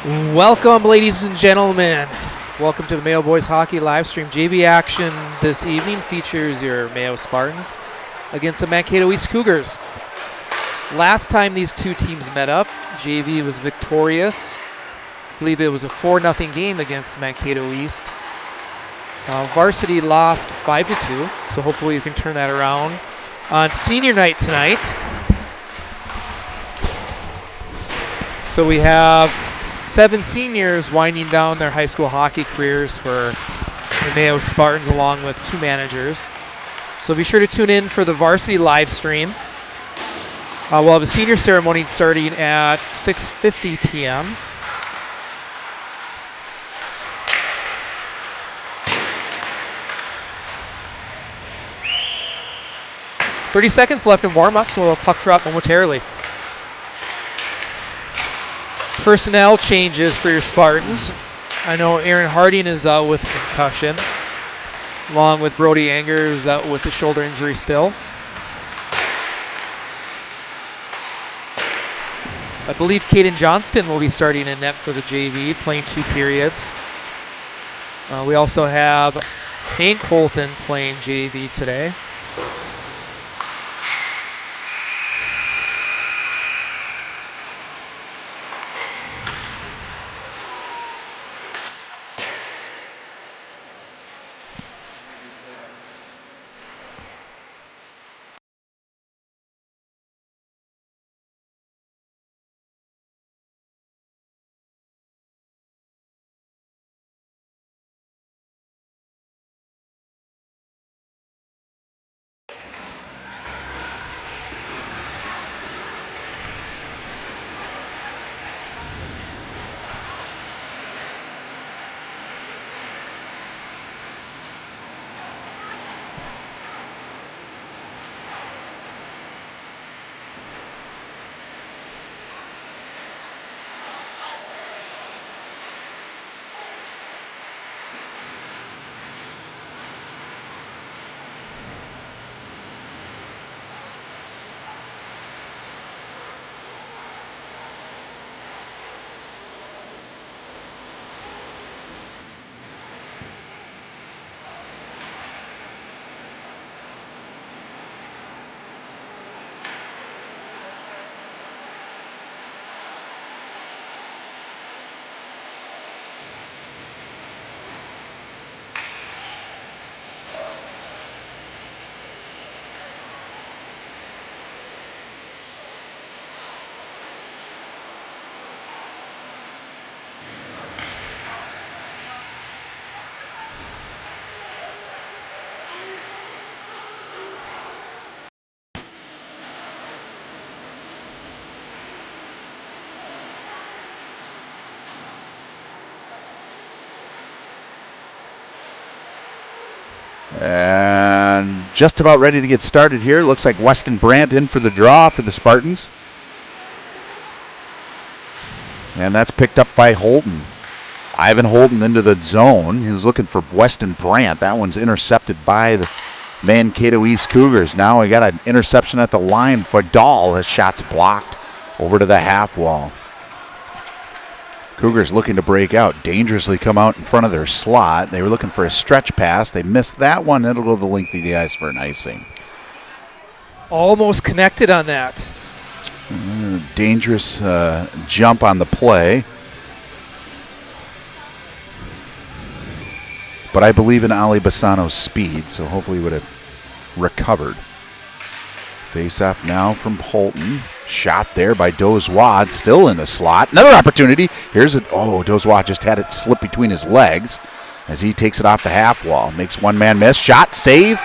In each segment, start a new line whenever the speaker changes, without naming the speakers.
Welcome, ladies and gentlemen. Welcome to the Mayo Boys Hockey live stream. JV action this evening features your Mayo Spartans against the Mankato East Cougars. Last time these two teams met up, JV was victorious. I believe it was a 4-0 game against Mankato East. Varsity lost 5-2, so hopefully you can turn that around on senior night tonight. So we have 7 seniors winding down their high school hockey careers for the Mayo Spartans, along with 2 managers. So be sure to tune in for the varsity live stream. We'll have a senior ceremony starting at 6:50 p.m. "30 seconds left in warm-up, so a puck drop momentarily. Personnel changes for your Spartans. I know Aaron Harding is out with concussion, along with Brody Anger, who's out with a shoulder injury still. I believe Caden Johnston will be starting in net for the JV, playing 2 periods. We also have Hank Holton playing JV today.
And just about ready to get started here. Looks like Weston Brandt in for the draw for the Spartans. And that's picked up by Holton. Ivan Holton into the zone. He was looking for Weston Brandt. That one's intercepted by the Mankato East Cougars. Now we got an interception at the line for Dahl. His shot's blocked over to the half wall. Cougars looking to break out, dangerously come out in front of their slot. They were looking for a stretch pass. They missed that one. It'll go to the length of the ice for an icing.
Almost connected on that.
Dangerous jump on the play. But I believe in Ali Bassano's speed, so hopefully he would have recovered. Face-off now from Holton. Shot there by Dozois, still in the slot. Another opportunity. Here's it. Oh, Dozois just had it slip between his legs as he takes it off the half wall. Makes one man miss. Shot, save.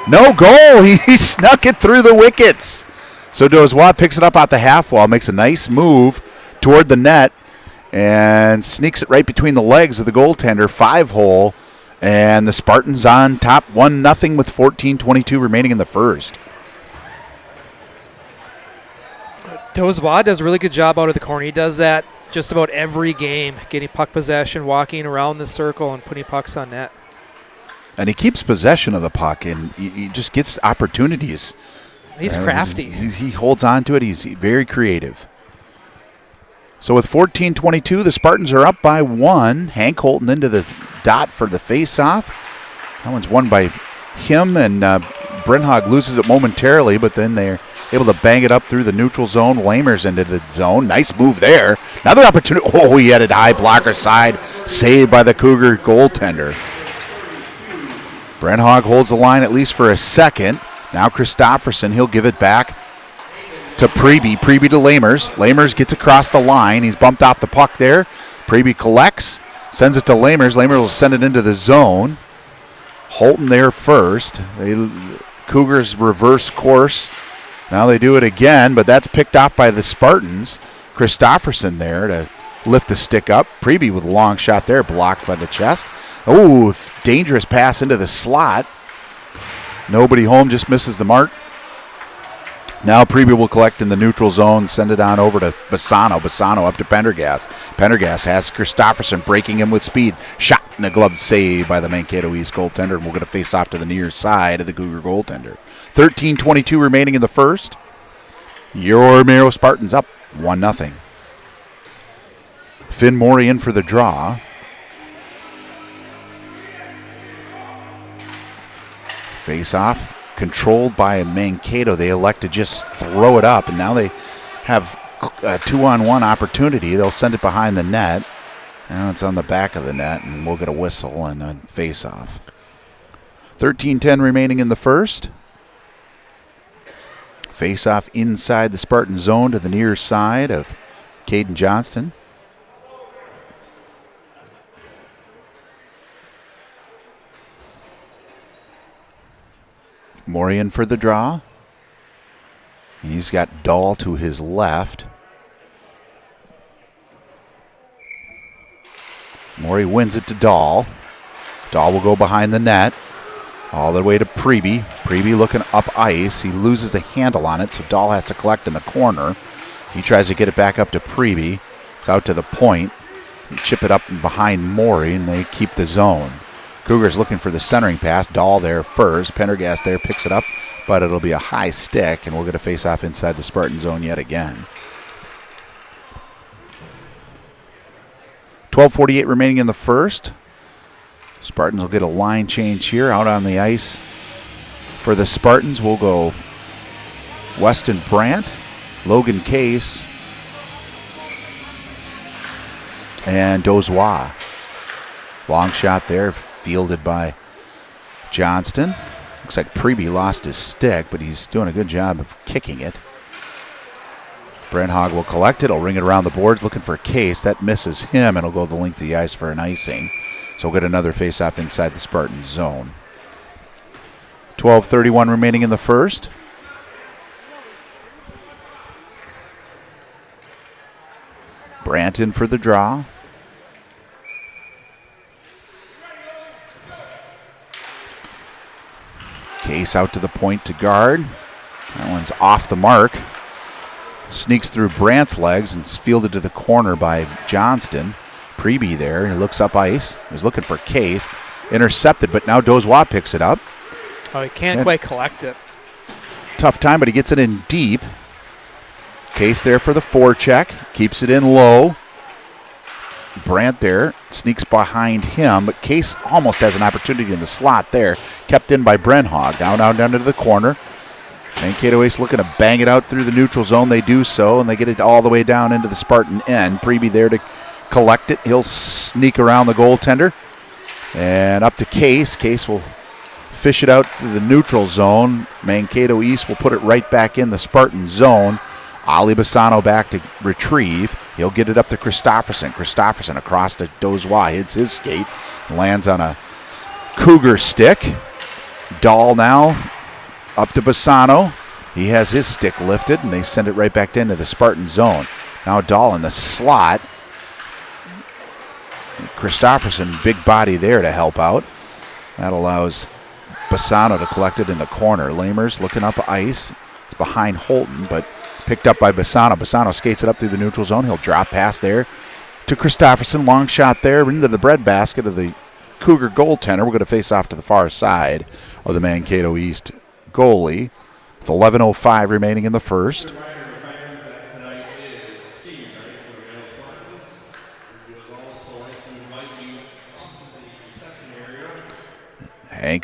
No goal. He snuck it through the wickets. So Dozois picks it up out the half wall, makes a nice move toward the net, and sneaks it right between the legs of the goaltender. 5-hole, and the Spartans on top 1-0 with 14:22 remaining in the first.
Dozois does a really good job out of the corner. He does that just about every game, getting puck possession, walking around the circle, and putting pucks on net.
And he keeps possession of the puck, and he just gets opportunities.
He's crafty.
He holds on to it. He's very creative. So with 14-22, the Spartans are up by 1. Hank Holton into the dot for the faceoff. That one's won by him, and Brenhog loses it momentarily, but then they're able to bang it up through the neutral zone. Lamers into the zone. Nice move there. Another opportunity. Oh, he had it high blocker side. Saved by the Cougar goaltender. Brenhog holds the line at least for a second. Now Christofferson, he'll give it back to Preby. Preby to Lamers. Lamers gets across the line. He's bumped off the puck there. Preby collects, sends it to Lamers. Lamers will send it into the zone. Holton there first. Cougars reverse course. Now they do it again, but that's picked off by the Spartans. Christofferson there to lift the stick up. Preby with a long shot there, blocked by the chest. Oh, dangerous pass into the slot. Nobody home, just misses the mark. Now Preby will collect in the neutral zone, send it on over to Bassano. Bassano up to Pendergast. Pendergast has Christofferson breaking him with speed. Shot and a glove save by the Mankato East goaltender, and we're going to face off to the near side of the Cougar goaltender. 13:22 remaining in the first. Your Mayo Spartans up 1-0. Finn Morey in for the draw. Face off. Controlled by Mankato. They elect to just throw it up, and now they have a 2-on-1 opportunity. They'll send it behind the net. Now it's on the back of the net, and we'll get a whistle and a face-off. 13:10 remaining in the first. Face-off inside the Spartan zone to the near side of Caden Johnston. Morian for the draw. He's got Dahl to his left. Morey wins it to Dahl. Dahl will go behind the net. All the way to Preby. Preby looking up ice. He loses the handle on it, so Dahl has to collect in the corner. He tries to get it back up to Preby. It's out to the point. They chip it up behind Morey, and they keep the zone. Cougars looking for the centering pass. Dahl there first. Pendergast there picks it up, but it'll be a high stick, and we'll get a face-off inside the Spartan zone yet again. 12:48 remaining in the first. Spartans will get a line change here. Out on the ice for the Spartans will go Weston Brandt, Logan Case, and Dozois. Long shot there, fielded by Johnston. Looks like Preby lost his stick, but he's doing a good job of kicking it. Brenhog will collect it. He'll ring it around the boards looking for a Case. That misses him, and it'll go the length of the ice for an icing. So we'll get another face-off inside the Spartan zone. 12:31 remaining in the first. Brandt in for the draw. Case out to the point to guard. That one's off the mark. Sneaks through Brandt's legs and is fielded to the corner by Johnston. Preby there. He looks up ice. He's looking for Case. Intercepted, but now Dozois picks it up.
Oh, he can't quite collect it.
Tough time, but he gets it in deep. Case there for the forecheck. Keeps it in low. Brandt there sneaks behind him, but Case almost has an opportunity in the slot there. Kept in by Brenhog. Down to the corner. Mankato Ace looking to bang it out through the neutral zone. They do so, and they get it all the way down into the Spartan end. Preby there to collect it. He'll sneak around the goaltender. And up to Case. Case will fish it out through the neutral zone. Mankato East will put it right back in the Spartan zone. Ali Bassano back to retrieve. He'll get it up to Christofferson. Christofferson across to Dozois. Hits his skate. Lands on a Cougar stick. Dahl now up to Bassano. He has his stick lifted, and they send it right back into the Spartan zone. Now Dahl in the slot. Christofferson, big body there to help out. That allows Bassano to collect it in the corner. Lamers looking up ice. It's behind Holton, but picked up by Bassano. Bassano skates it up through the neutral zone. He'll drop pass there to Christofferson. Long shot there into the breadbasket of the Cougar goaltender. We're going to face off to the far side of the Mankato East goalie with 11:05 remaining in the first.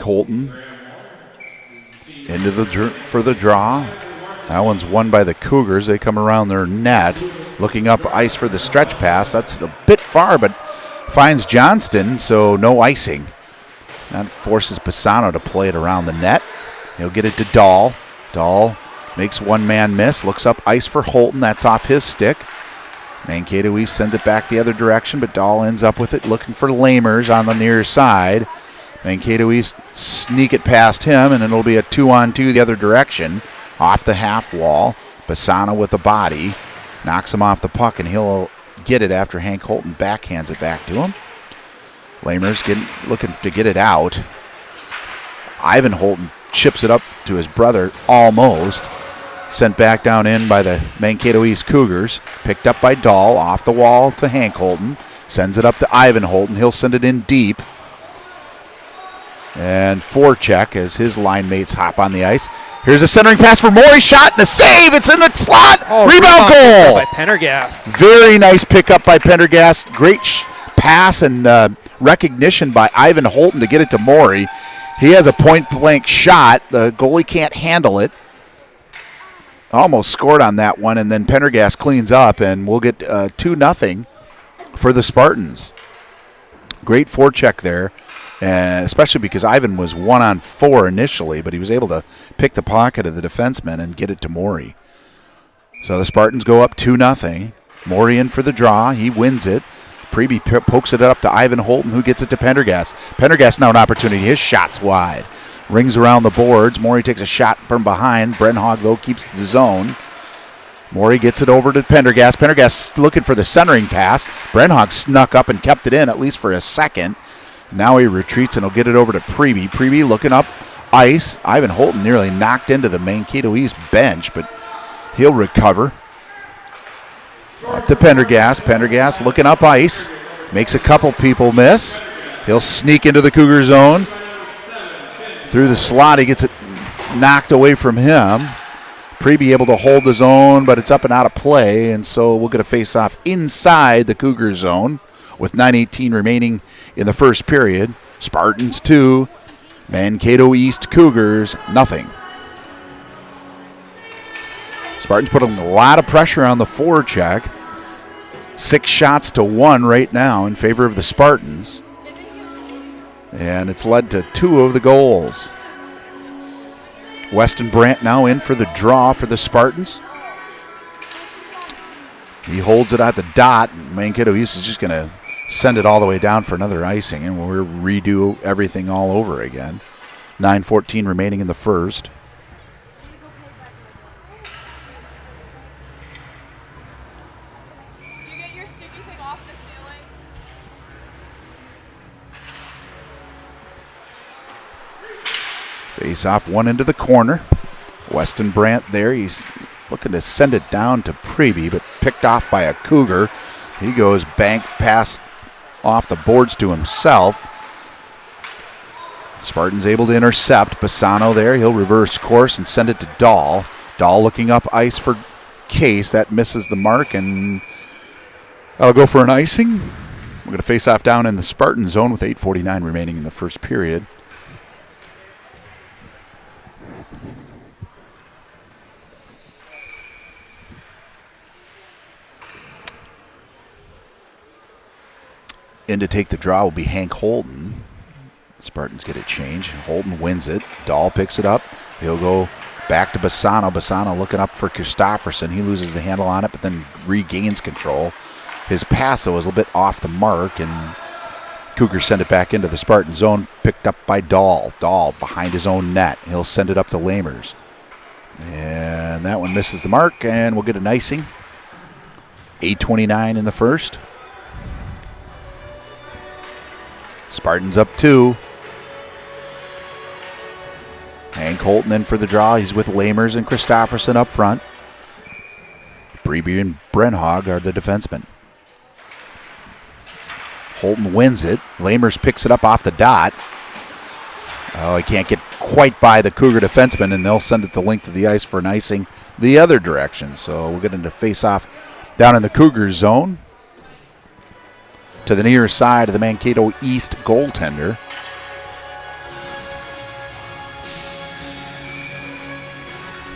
Holton into for the draw. That one's won by the Cougars. They come around their net, looking up ice for the stretch pass. That's a bit far, but finds Johnston, so no icing. That forces Bassano to play it around the net. He'll get it to Dahl. Dahl makes one man miss, looks up ice for Holton. That's off his stick. Mankato East sends it back the other direction, but Dahl ends up with it, looking for Lamers on the near side. Mankato East sneak it past him, and it'll be a 2-on-2 the other direction, off the half wall. Bassano with the body, knocks him off the puck, and he'll get it after Hank Holton backhands it back to him. Lamers looking to get it out. Ivan Holton chips it up to his brother, almost. Sent back down in by the Mankato East Cougars. Picked up by Dahl, off the wall to Hank Holton. Sends it up to Ivan Holton. He'll send it in deep. And forecheck as his line mates hop on the ice. Here's a centering pass for Maury. Shot and a save. It's in the slot. Rebound goal
by Pendergast.
Very nice pickup by Pendergast. Great pass and recognition by Ivan Holton to get it to Maury. He has a point-blank shot. The goalie can't handle it. Almost scored on that one, and then Pendergast cleans up, and we'll get 2-0 for the Spartans. Great forecheck there, especially because Ivan was 1-on-4 initially, but he was able to pick the pocket of the defenseman and get it to Maury. So the Spartans go up 2-0. Maury in for the draw. He wins it. Preby pokes it up to Ivan Holton, who gets it to Pendergast. Pendergast now an opportunity. His shot's wide. Rings around the boards. Maury takes a shot from behind. Brenhog, though, keeps the zone. Maury gets it over to Pendergast. Pendergast looking for the centering pass. Brenhog snuck up and kept it in, at least for a second. Now he retreats and he'll get it over to Preby. Preby looking up ice. Ivan Holton nearly knocked into the Mankato East bench, but he'll recover. Up to Pendergast. Pendergast looking up ice. Makes a couple people miss. He'll sneak into the Cougar zone. Through the slot, he gets it knocked away from him. Preby able to hold the zone, but it's up and out of play, and so we'll get a face-off inside the Cougar zone with 9:18 remaining in the first period. Spartans 2, Mankato East Cougars nothing. Spartans putting a lot of pressure on the forecheck. 6 shots to 1 right now in favor of the Spartans. And it's led to 2 of the goals. Weston Brandt now in for the draw for the Spartans. He holds it at the dot. Mankato East is just going to send it all the way down for another icing, and we'll redo everything all over again. 9:14 remaining in the first. Face off one into the corner. Weston Brandt there. He's looking to send it down to Preby, but picked off by a Cougar. He goes bank pass off the boards to himself. Spartans able to intercept. Bassano there. He'll reverse course and send it to Dahl. Dahl looking up ice for Case. That misses the mark, and that'll go for an icing. We're going to face off down in the Spartan zone with 8:49 remaining in the first period. In to take the draw will be Hank Holton. Spartans get a change. Holton wins it. Dahl picks it up. He'll go back to Bassano. Bassano looking up for Christofferson. He loses the handle on it, but then regains control. His pass, though, was a little bit off the mark, and Cougars send it back into the Spartan zone, picked up by Dahl. Dahl behind his own net. He'll send it up to Lamers. And that one misses the mark, and we'll get an icing. 8:29 in the first. Spartans up 2. Hank Holton in for the draw. He's with Lamers and Christofferson up front. Preby and Brenhog are the defensemen. Holton wins it. Lamers picks it up off the dot. Oh, he can't get quite by the Cougar defenseman, and they'll send it the length of the ice for an icing the other direction. So we'll get into face-off down in the Cougar zone to the near side of the Mankato East goaltender.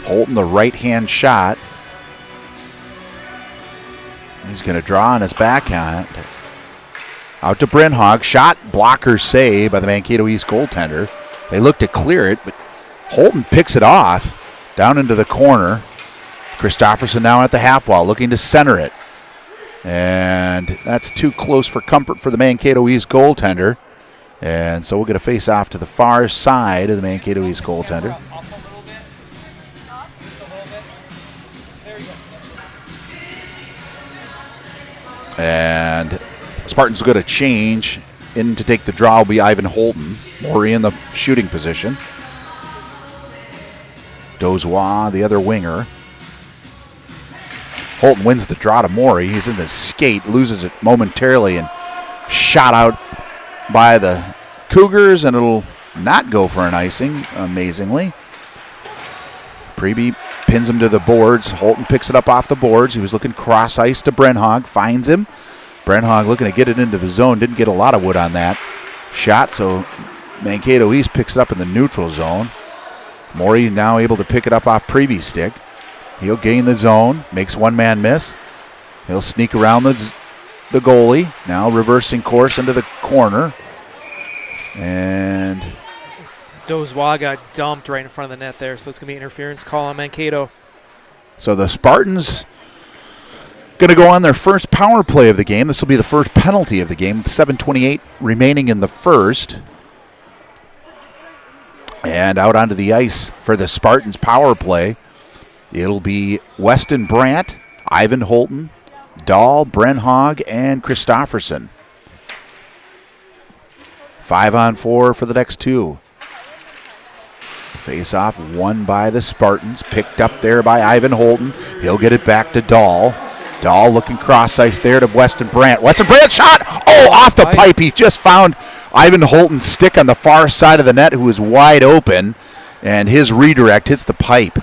Holton, the right-hand shot. He's going to draw on his backhand. Out to Brenhog. Shot, blocker save by the Mankato East goaltender. They look to clear it, but Holton picks it off down into the corner. Christofferson now at the half wall looking to center it. And that's too close for comfort for the Mankato East goaltender. And so we'll get a face off to the far side of the Mankato East goaltender. And Spartans going to change. In to take the draw will be Ivan Holton. Maury in the shooting position. Dozois, the other winger. Holton wins the draw to Maury. He's in the skate, loses it momentarily, and shot out by the Cougars, and it'll not go for an icing, amazingly. Preby pins him to the boards. Holton picks it up off the boards. He was looking cross-ice to Brenhog, finds him. Brenhog looking to get it into the zone. Didn't get a lot of wood on that shot, so Mankato East picks it up in the neutral zone. Maury now able to pick it up off Preby's stick. He'll gain the zone, makes one man miss. He'll sneak around the goalie, now reversing course into the corner. And
Dozois got dumped right in front of the net there, so it's going to be an interference call on Mankato.
So the Spartans going to go on their first power play of the game. This will be the first penalty of the game with 7:28 remaining in the first. And out onto the ice for the Spartans power play, it'll be Weston Brandt, Ivan Holton, Dahl, Brenhog, and Christofferson. 5-on-4 for the next two. Face-off won by the Spartans, picked up there by Ivan Holton. He'll get it back to Dahl. Dahl looking cross-ice there to Weston Brandt. Weston Brandt shot! Oh, off the pipe. He just found Ivan Holton's stick on the far side of the net, who was wide open, and his redirect hits the pipe.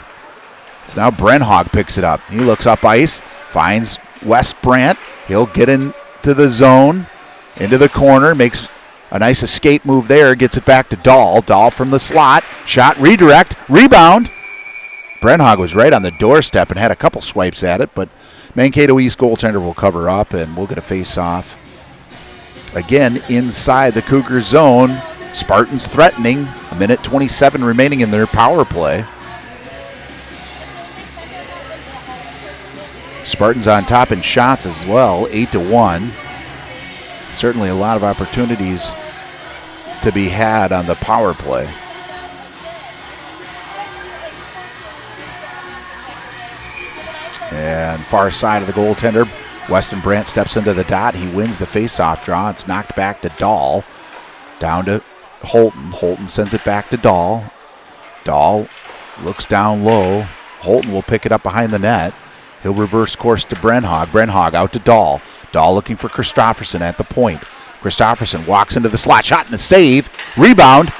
So now Brenhog picks it up. He looks up ice, finds West Brandt. He'll get into the zone, into the corner, makes a nice escape move there, gets it back to Dahl. Dahl from the slot, shot, redirect, rebound. Brenhog was right on the doorstep and had a couple swipes at it, but Mankato East goaltender will cover up, and we'll get a face-off. Again, inside the Cougar zone. Spartans threatening. 1:27 remaining in their power play. Spartans on top in shots as well, 8-1. Certainly a lot of opportunities to be had on the power play. And far side of the goaltender, Weston Brandt steps into the dot. He wins the face-off draw. It's knocked back to Dahl. Down to Holton. Holton sends it back to Dahl. Dahl looks down low. Holton will pick it up behind the net. He'll reverse course to Brenhog. Brenhog out to Dahl. Dahl looking for Christofferson at the point. Christofferson walks into the slot. Shot and a save. Rebound.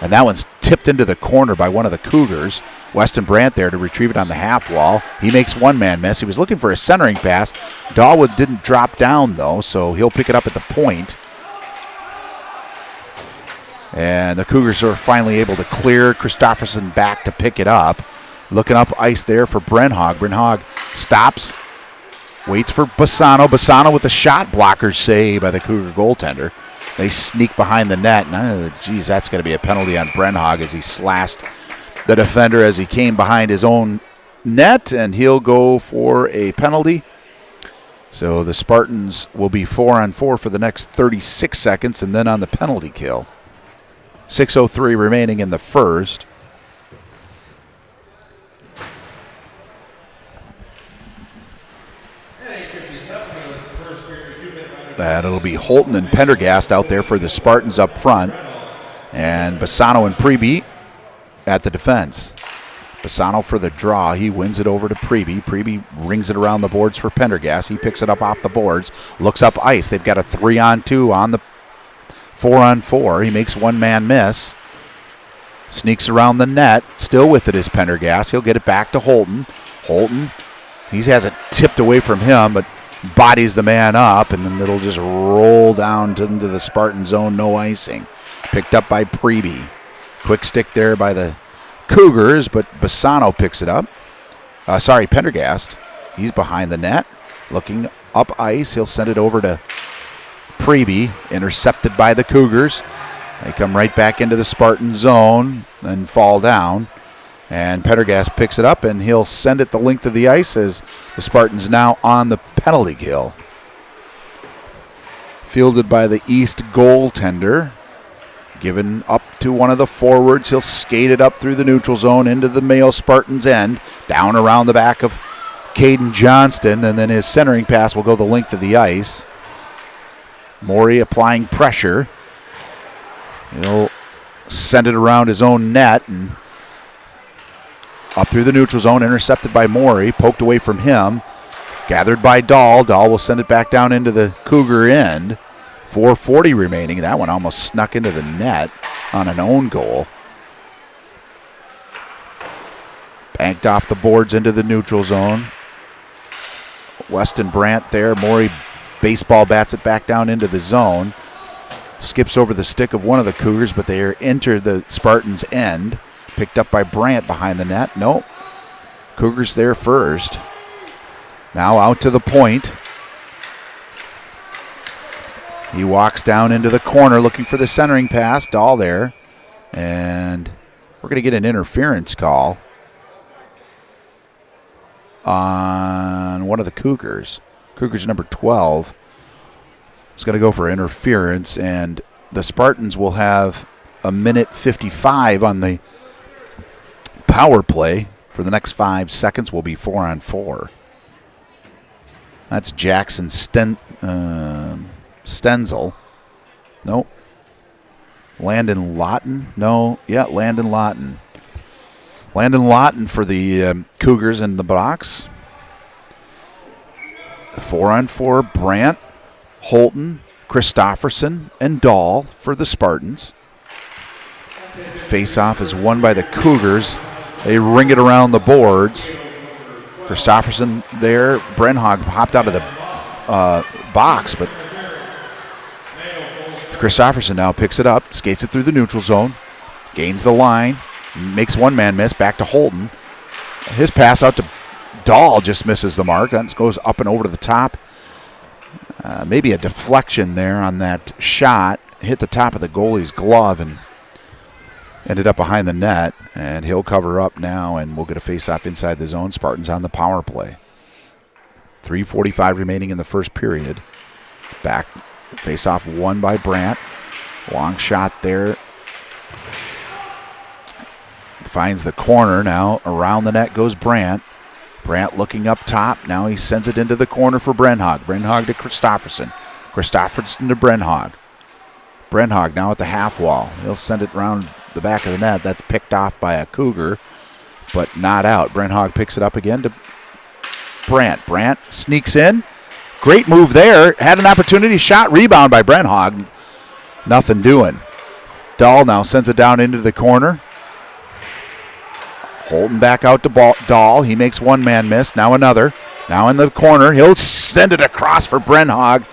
And that one's tipped into the corner by one of the Cougars. Weston Brandt there to retrieve it on the half wall. He makes one man miss. He was looking for a centering pass. Dahlwood didn't drop down, though, so he'll pick it up at the point. And the Cougars are finally able to clear Christofferson back to pick it up. Looking up ice there for Brenhog. Brenhog stops, waits for Bassano. Bassano with a shot blocker save by the Cougar goaltender. They sneak behind the net. And, that's going to be a penalty on Brenhog as he slashed the defender as he came behind his own net, and he'll go for a penalty. So the Spartans will be 4-on-4 for the next 36 seconds, and then on the penalty kill. 6:03 remaining in the first. And it'll be Holton and Pendergast out there for the Spartans up front. And Bassano and Preby at the defense. Bassano for the draw. He wins it over to Preby. Preby rings it around the boards for Pendergast. He picks it up off the boards. Looks up ice. They've got a 3-on-2 on the 4-on-4. He makes one man miss. Sneaks around the net. Still with it is Pendergast. He'll get it back to Holton. Holton, he has it tipped away from him, but bodies the man up, and then it'll just roll down into the Spartan zone, no icing. Picked up by Preby. Quick stick there by the Cougars, but Bassano picks it up. Pendergast. He's behind the net, looking up ice. He'll send it over to Preby, intercepted by the Cougars. They come right back into the Spartan zone and fall down. And Pendergast picks it up, and he'll send it the length of the ice as the Spartans now on the penalty kill. Fielded by the East goaltender. Given up to one of the forwards. He'll skate it up through the neutral zone into the Mayo Spartans end. Down around the back of Caden Johnston, and then his centering pass will go the length of the ice. Morey applying pressure. He'll send it around his own net and up through the neutral zone, intercepted by Morey, poked away from him, gathered by Dahl. Dahl will send it back down into the Cougar end. 4:40 remaining. That one almost snuck into the net on an own goal. Banked off the boards into the neutral zone. Weston Brandt there. Morey baseball bats it back down into the zone. Skips over the stick of one of the Cougars, but they enter the Spartans' end. Picked up by Brandt behind the net. Nope. Cougars there first. Now out to the point. He walks down into the corner looking for the centering pass. Dahl there. And we're going to get an interference call on one of the Cougars. Cougars number 12 is going to go for interference, and the Spartans will have a minute 55 on the power play. For the next 5 seconds will be 4-on-4. That's Jackson Stenzel. Nope. Landon Lawton. No. Yeah, Landon Lawton. Landon Lawton for the Cougars in the box. 4-on-4, Brandt, Holton, Christofferson, and Dahl for the Spartans. Face-off is won by the Cougars. They ring it around the boards. Christofferson there. Brenhog hopped out of the box, but Christofferson now picks it up, skates it through the neutral zone, gains the line, makes one man miss, back to Holton. His pass out to Dahl just misses the mark. That goes up and over to the top. Maybe a deflection there on that shot. Hit the top of the goalie's glove and ended up behind the net. And he'll cover up now, and we'll get a face-off inside the zone. Spartans on the power play. 3:45 remaining in the first period. Back face-off won by Brandt. Long shot there. Finds the corner now. Around the net goes Brandt. Brandt looking up top. Now he sends it into the corner for Brenhog. Brenhog to Christofferson. Christofferson to Brenhog. Brenhog now at the half wall. He'll send it around the back of the net. That's picked off by a Cougar, but not out. Brenhog picks it up again to Brandt. Brandt sneaks in. Great move there. Had an opportunity. Shot, rebound by Brenhog. Nothing doing. Dahl now sends it down into the corner. Holton back out to Dahl. He makes one man miss. Now another. Now in the corner. He'll send it across for Brenhog.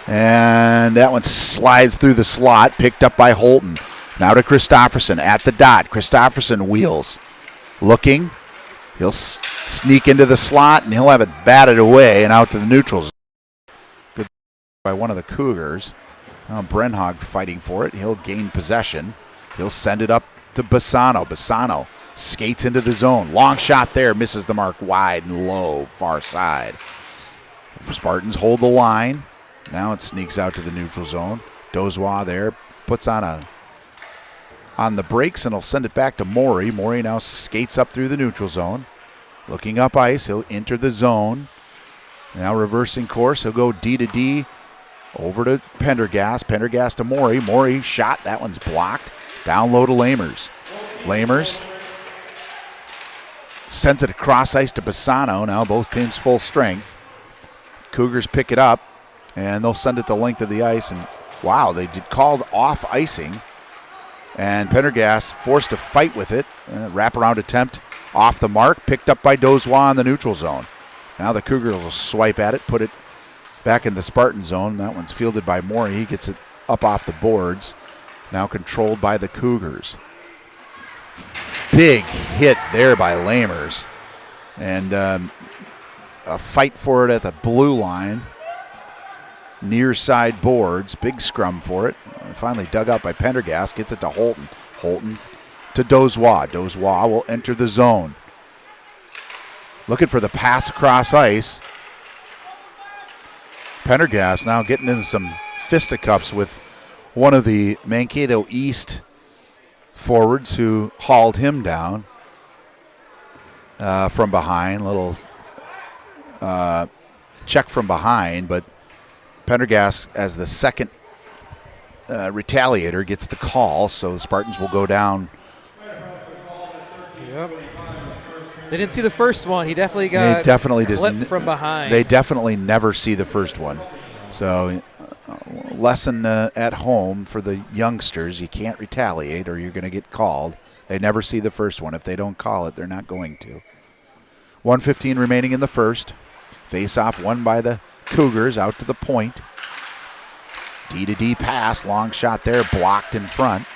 And that one slides through the slot. Picked up by Holton. Now to Christofferson at the dot. Christofferson wheels. Looking. He'll sneak into the slot, and he'll have it batted away and out to the neutral zone. Good by one of the Cougars. Now Brenhog fighting for it. He'll gain possession. He'll send it up to Bassano. Bassano skates into the zone. Long shot there. Misses the mark wide and low. Far side. Spartans hold the line. Now it sneaks out to the neutral zone. Dozois there. Puts on the brakes, and he'll send it back to Morey. Morey now skates up through the neutral zone. Looking up ice. He'll enter the zone. Now reversing course. He'll go D to D. Over to Pendergast. Pendergast to Morey. Morey shot. That one's blocked. Down low to Lamers. Lamers sends it across ice to Bassano. Now both teams full strength. Cougars pick it up, and they'll send it the length of the ice. And wow, they did called off icing. And Pendergast forced to fight with it. Wraparound attempt off the mark. Picked up by Dozois in the neutral zone. Now the Cougars will swipe at it, put it back in the Spartan zone. That one's fielded by Morey. He gets it up off the boards. Now controlled by the Cougars. big hit there by Lamers. And a fight for it at the blue line. Near side boards. Big scrum for it. Finally dug out by Pendergast. Gets it to Holton. Holton to Dozois. Dozois will enter the zone. Looking for the pass across ice. Pendergast now getting into some fisticuffs with one of the Mankato East forwards who hauled him down from behind. Little check from behind, but Pendergast, as the second retaliator, gets the call, so the Spartans will go down.
Yep. They didn't see the first one. He definitely got clipped from behind.
They definitely never see the first one. So lesson at home for the youngsters, you can't retaliate or you're going to get called. They never see the first one. If they don't call it, they're not going to. 1:15 remaining in the first. Face-off won by the Cougars out to the point. D-to-D pass, long shot there, blocked in front.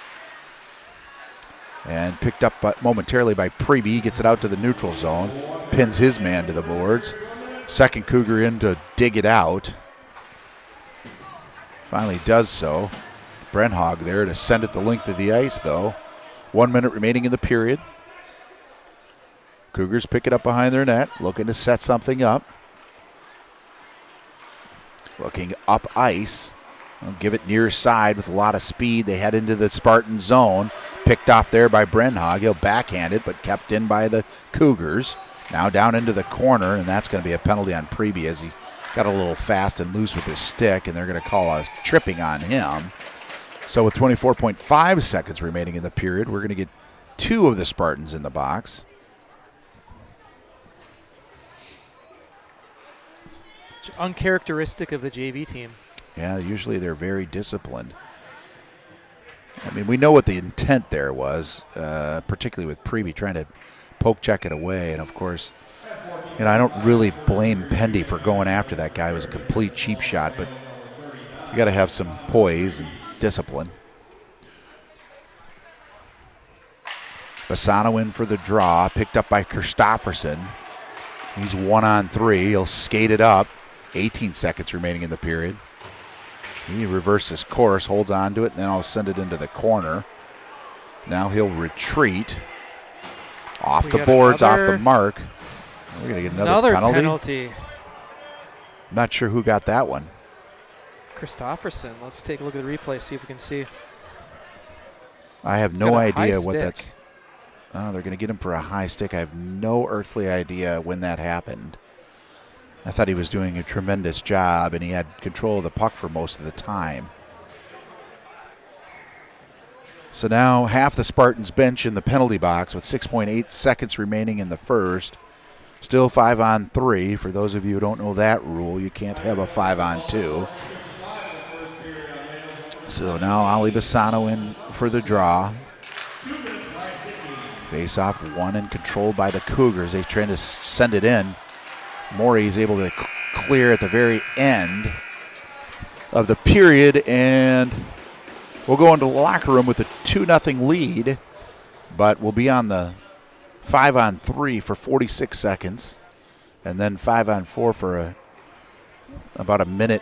And picked up momentarily by Preby. Gets it out to the neutral zone. Pins his man to the boards. Second Cougar in to dig it out. Finally does so. Brenhog there to send it the length of the ice, though. 1 minute remaining in the period. Cougars pick it up behind their net, looking to set something up. Looking up ice. They'll give it near side with a lot of speed. They head into the Spartan zone. Picked off there by Brenhog. He'll backhand it, but kept in by the Cougars. Now down into the corner, and that's going to be a penalty on Preby as he got a little fast and loose with his stick, and they're going to call a tripping on him. So with 24.5 seconds remaining in the period, we're going to get two of the Spartans in the box.
It's uncharacteristic of the JV team.
Yeah, usually they're very disciplined. I mean, we know what the intent there was, particularly with Preby trying to poke check it away. And, of course, you know, I don't really blame Pendy for going after that guy. It was a complete cheap shot, but you got to have some poise and discipline. Bassano in for the draw, picked up by Christofferson. He's 1-on-3. He'll skate it up. 18 seconds remaining in the period. He reverses course, holds on to it, and then I'll send it into the corner. Now he'll retreat. Off the boards, off the mark. We're going to get another penalty. I'm not sure who got that one.
Christofferson. Let's take a look at the replay, see if we can see.
I have no idea what that's. Oh, they're going to get him for a high stick. I have no earthly idea when that happened. I thought he was doing a tremendous job, and he had control of the puck for most of the time. So now half the Spartans bench in the penalty box with 6.8 seconds remaining in the first. Still 5-on-3. For those of you who don't know that rule, you can't have a 5-on-2. So now Ali Bassano in for the draw. Face-off won and controlled by the Cougars. They're trying to send it in. Morey is able to clear at the very end of the period, and we'll go into the locker room with a 2-0 lead, but we'll be on the 5-on-3 for 46 seconds, and then 5-on-4 for about a minute,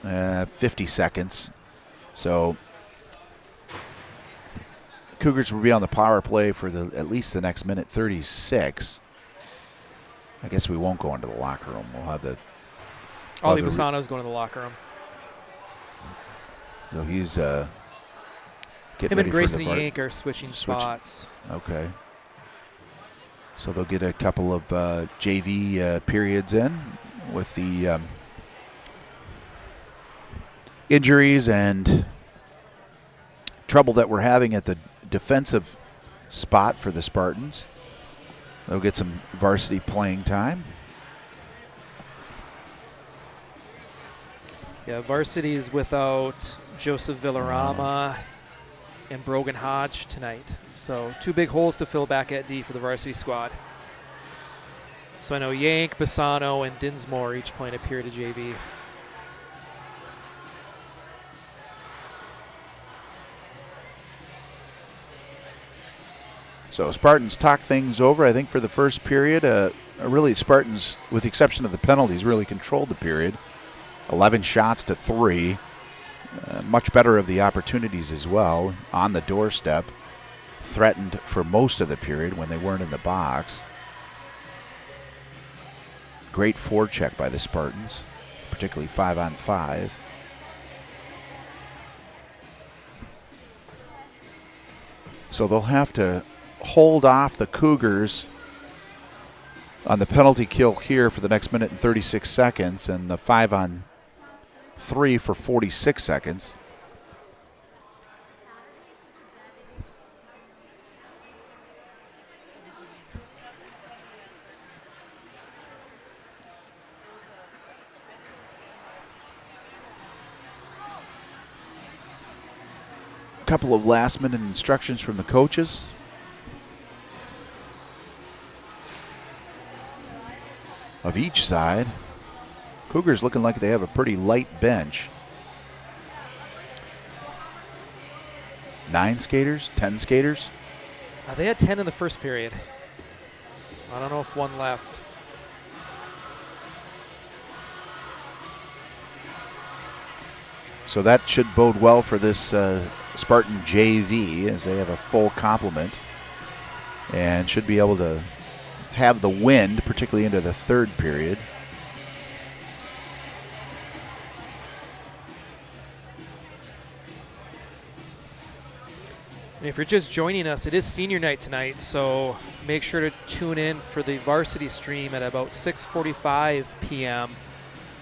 50 seconds. So Cougars will be on the power play for at least the next minute 36. I guess we won't go into the locker room. We'll have the.
Ali Bassano's going to the locker room.
So he's getting
him
ready
and Grayson
for the
Yank are switching spots.
Okay. So they'll get a couple of JV periods in with the injuries and trouble that we're having at the defensive spot for the Spartans. They'll get some varsity playing time.
Yeah, varsity is without Joseph Villarama and Brogan Hodge tonight. So 2 big holes to fill back at D for the varsity squad. So I know Yank, Bassano, and Dinsmore each playing a period of JV.
So Spartans talk things over. I think for the first period, really Spartans, with the exception of the penalties, really controlled the period. 11 shots to 3. Much better of the opportunities as well. On the doorstep. Threatened for most of the period when they weren't in the box. Great forecheck by the Spartans, particularly 5-on-5. So they'll have to hold off the Cougars on the penalty kill here for the next minute and 36 seconds and the 5-on-3 for 46 seconds. Couple of last-minute instructions from the coaches. Of each side. Cougars looking like they have a pretty light bench. 9 skaters, 10 skaters.
They had 10 in the first period. I don't know if one left.
So that should bode well for this Spartan JV as they have a full complement and should be able to have the wind, particularly into the third period.
And if you're just joining us, it is senior night tonight, so make sure to tune in for the varsity stream at about 6:45 p.m.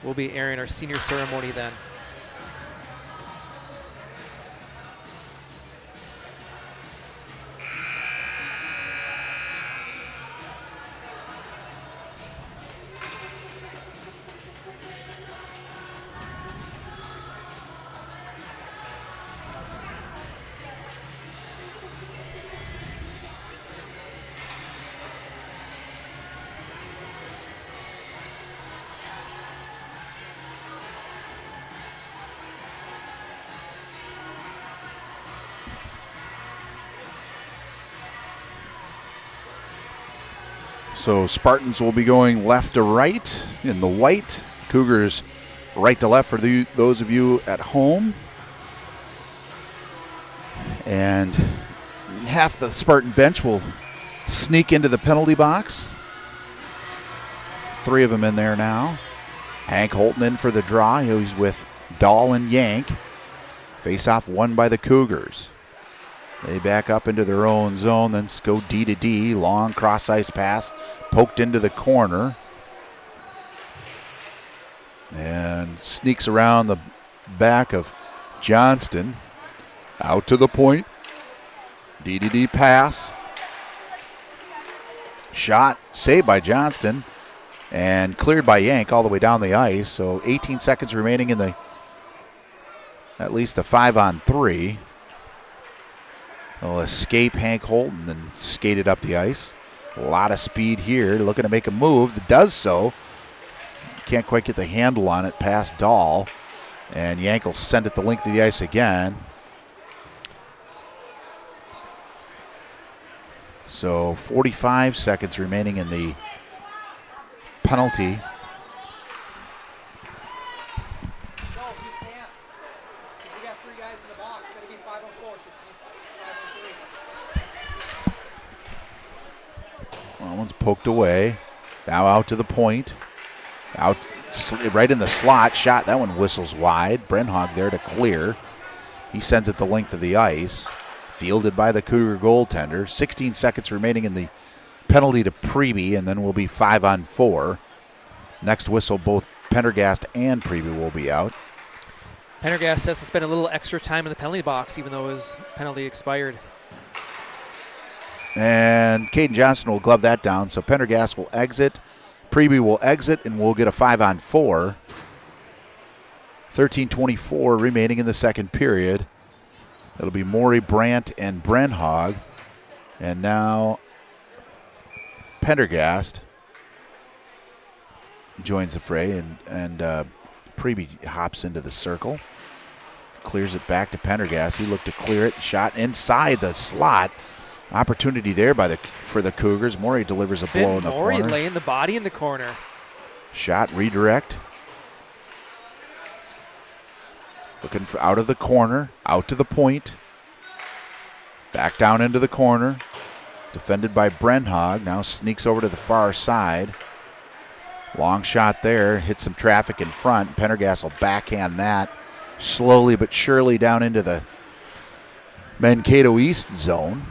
We'll be airing our senior ceremony then.
So Spartans will be going left to right in the white. Cougars right to left for those of you at home. And half the Spartan bench will sneak into the penalty box. 3 of them in there now. Hank Holton in for the draw. He's with Dahl and Yank. Face-off won by the Cougars. They back up into their own zone, then go D to D. Long cross-ice pass, poked into the corner. And sneaks around the back of Johnston. Out to the point. D to D pass. Shot saved by Johnston and cleared by Yank all the way down the ice. So 18 seconds remaining in at least the 5-on-3. They'll escape Hank Holton and skate it up the ice. A lot of speed here, looking to make a move. That does so. Can't quite get the handle on it past Dahl. And Yank will send it the length of the ice again. So 45 seconds remaining in the penalty. That one's poked away. Now out to the point. Out right in the slot. Shot. That one whistles wide. Brenhog there to clear. He sends it the length of the ice. Fielded by the Cougar goaltender. 16 seconds remaining in the penalty to Preby, and then we'll be 5-on-4. Next whistle, both Pendergast and Preby will be out.
Pendergast has to spend a little extra time in the penalty box, even though his penalty expired.
And Caden Johnson will glove that down, so Pendergast will exit. Preby will exit, and we'll get a 5-on-4. 13:24 remaining in the second period. It'll be Maury Brandt and Brenhog. And now Pendergast joins the fray, and Preby hops into the circle. Clears it back to Pendergast. He looked to clear it. Shot inside the slot. Opportunity there for the Cougars. Morey delivers a blow in the
Morey
corner.
laying the body in the corner.
Shot redirect. Looking for out of the corner, out to the point. Back down into the corner. Defended by Brenhag. Now sneaks over to the far side. Long shot there. Hits some traffic in front. Pendergast will backhand that. Slowly but surely down into the Mankato East zone.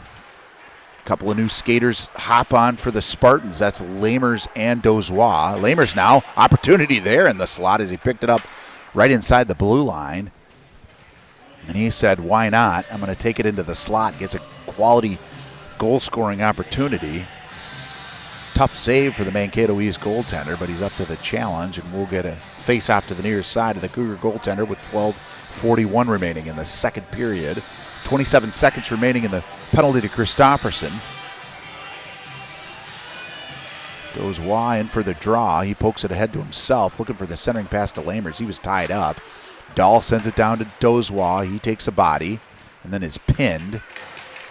A couple of new skaters hop on for the Spartans. That's Lamers and Dozois. Lamers now, opportunity there in the slot as he picked it up right inside the blue line. And he said, why not? I'm going to take it into the slot. Gets a quality goal-scoring opportunity. Tough save for the Mankato East goaltender, but he's up to the challenge, and we'll get a face-off to the near side of the Cougar goaltender with 12:41 remaining in the second period. 27 seconds remaining in the penalty to Christofferson. Goes wide in for the draw. He pokes it ahead to himself, looking for the centering pass to Lamers. He was tied up. Dahl sends it down to Dozois. He takes a body and then is pinned.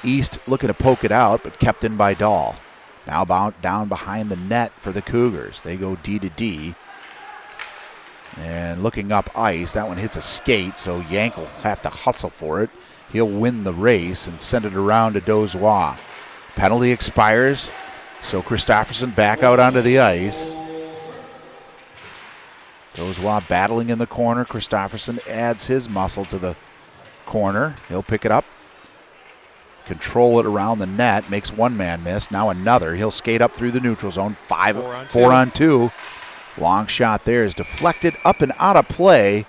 East looking to poke it out, but kept in by Dahl. Now down behind the net for the Cougars. They go D to D. And looking up ice, that one hits a skate, so Yank will have to hustle for it. He'll win the race and send it around to Dozois. Penalty expires, so Christofferson back out onto the ice. Dozois battling in the corner. Christofferson adds his muscle to the corner. He'll pick it up. Control it around the net. Makes one man miss. Now another. He'll skate up through the neutral zone. Four on two. Long shot there is deflected up and out of play.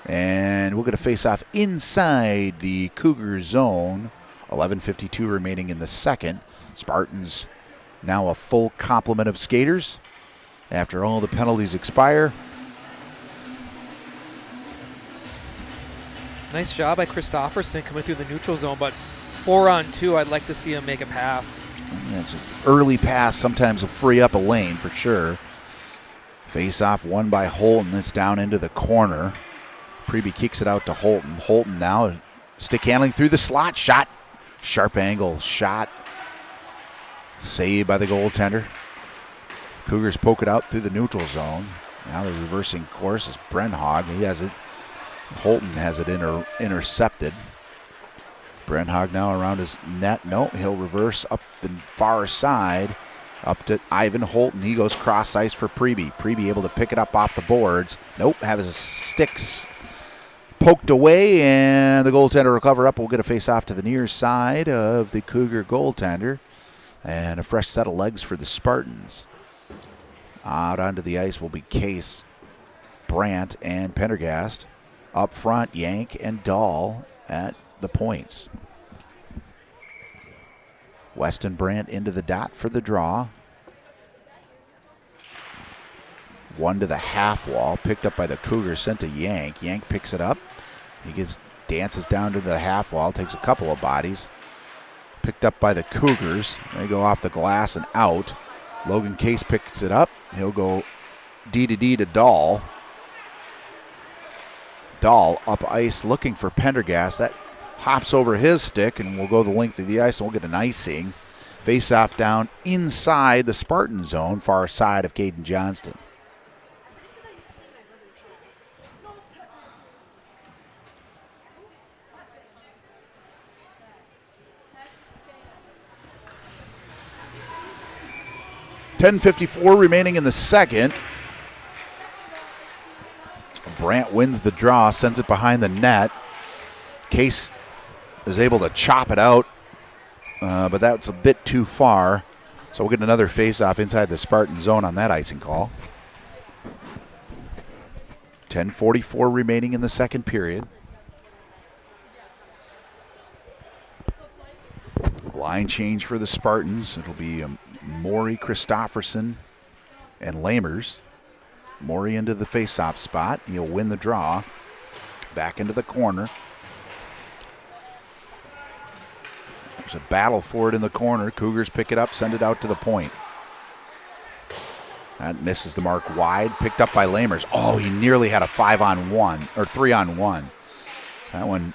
And we're going to face off inside the Cougar zone. 11:52 remaining in the second. Spartans now a full complement of skaters after all the penalties expire.
Nice job by Christofferson coming through the neutral zone, but 4-on-2, I'd like to see him make a pass.
That's an early pass. Sometimes will free up a lane for sure. Face off won by Holton. It's down into the corner. Preby kicks it out to Holton. Holton now stick handling through the slot. Shot. Sharp angle shot. Saved by the goaltender. Cougars poke it out through the neutral zone. Now they're reversing course as Brenhag. He has it. Holton has it intercepted. Brenhag now around his net. No, he'll reverse up the far side. Up to Ivan Holton. He goes cross ice for Preby. Preby able to pick it up off the boards. Nope, have his sticks poked away, and the goaltender will cover up. We'll get a face off to the near side of the Cougar goaltender. And a fresh set of legs for the Spartans. Out onto the ice will be Case, Brandt, and Pendergast. Up front, Yank and Dahl at the points. Weston Brandt into the dot for the draw. One to the half wall, picked up by the Cougars, sent to Yank. Yank picks it up. He dances down to the half wall, takes a couple of bodies. Picked up by the Cougars. They go off the glass and out. Logan Case picks it up. He'll go D to D to Dahl. Dahl up ice looking for Pendergast. That hops over his stick and will go the length of the ice and we'll get an icing. Face off down inside the Spartan zone, far side of Caden Johnston. .10:54 remaining in the second. Brandt wins the draw, sends it behind the net. Case is able to chop it out, but that's a bit too far. So we'll get another face-off inside the Spartan zone on that icing call. 10:44 remaining in the second period. Line change for the Spartans. It'll be Morey, Christofferson, and Lamers. Morey into the face-off spot. He'll win the draw. Back into the corner. There's a battle for it in the corner. Cougars pick it up, send it out to the point. That misses the mark wide. Picked up by Lamers. Oh, he nearly had a 5-on-1 or 3-on-1. That one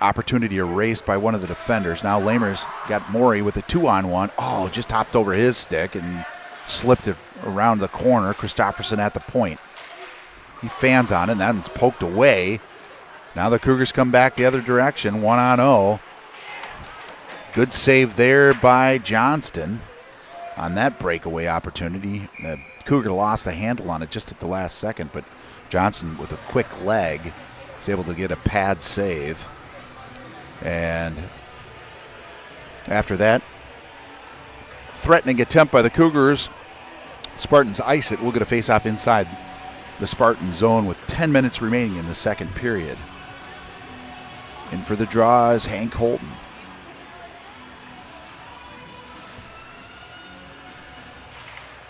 Opportunity erased by one of the defenders. Now Lamers got Morey with a 2-on-1. Oh, just hopped over his stick and slipped it around the corner. Christopherson at the point. He fans on it, and that one's poked away. Now the Cougars come back the other direction, 1-0. Good save there by Johnston on that breakaway opportunity. The Cougar lost the handle on it just at the last second, but Johnson with a quick leg is able to get a pad save. And after that, threatening attempt by the Cougars. Spartans ice it. We'll get a face-off inside the Spartan zone with 10 minutes remaining in the second period. In for the draw is Hank Holton.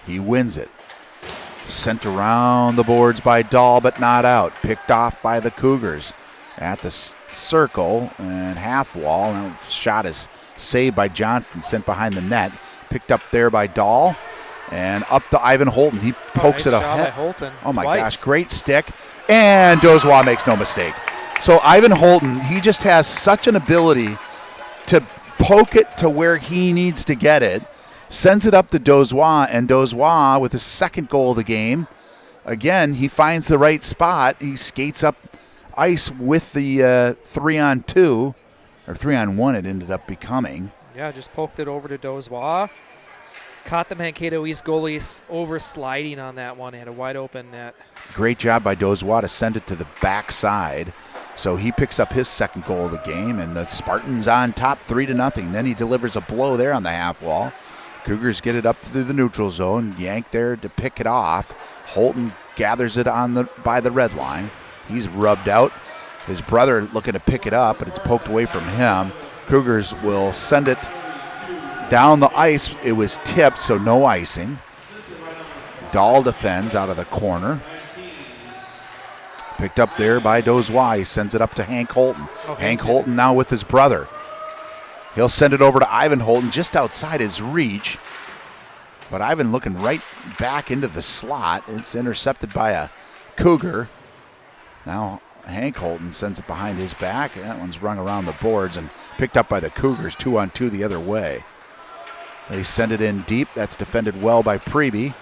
He wins it. Sent around the boards by Dahl, but not out. Picked off by the Cougars at the circle and half wall. And shot is saved by Johnston, sent behind the net. Picked up there by Dahl and up to Ivan Holton. He pokes it ahead. Oh my gosh, great stick. And Dozois makes no mistake. So Ivan Holton, he just has such an ability to poke it to where he needs to get it. Sends it up to Dozois, and Dozois with his second goal of the game. Again, he finds the right spot. He skates up ice with the 3-on-2, or 3-on-1 it ended up becoming.
Yeah, just poked it over to Dozois. Caught the Mankato East goalie over sliding on that one. He had a wide open net.
Great job by Dozois to send it to the backside. So he picks up his second goal of the game, and the Spartans on top 3-0. Then he delivers a blow there on the half wall. Cougars get it up through the neutral zone. Yank there to pick it off. Holton gathers it by the red line. He's rubbed out. His brother looking to pick it up, but it's poked away from him. Cougars will send it down the ice. It was tipped, so no icing. Dahl defends out of the corner. Picked up there by Dozois. He sends it up to Hank Holton. Hank Holton now with his brother. He'll send it over to Ivan Holton just outside his reach. But Ivan looking right back into the slot. It's intercepted by a Cougar. Now Hank Holton sends it behind his back. That one's rung around the boards and picked up by the Cougars, 2-on-2 the other way. They send it in deep. That's defended well by Preby.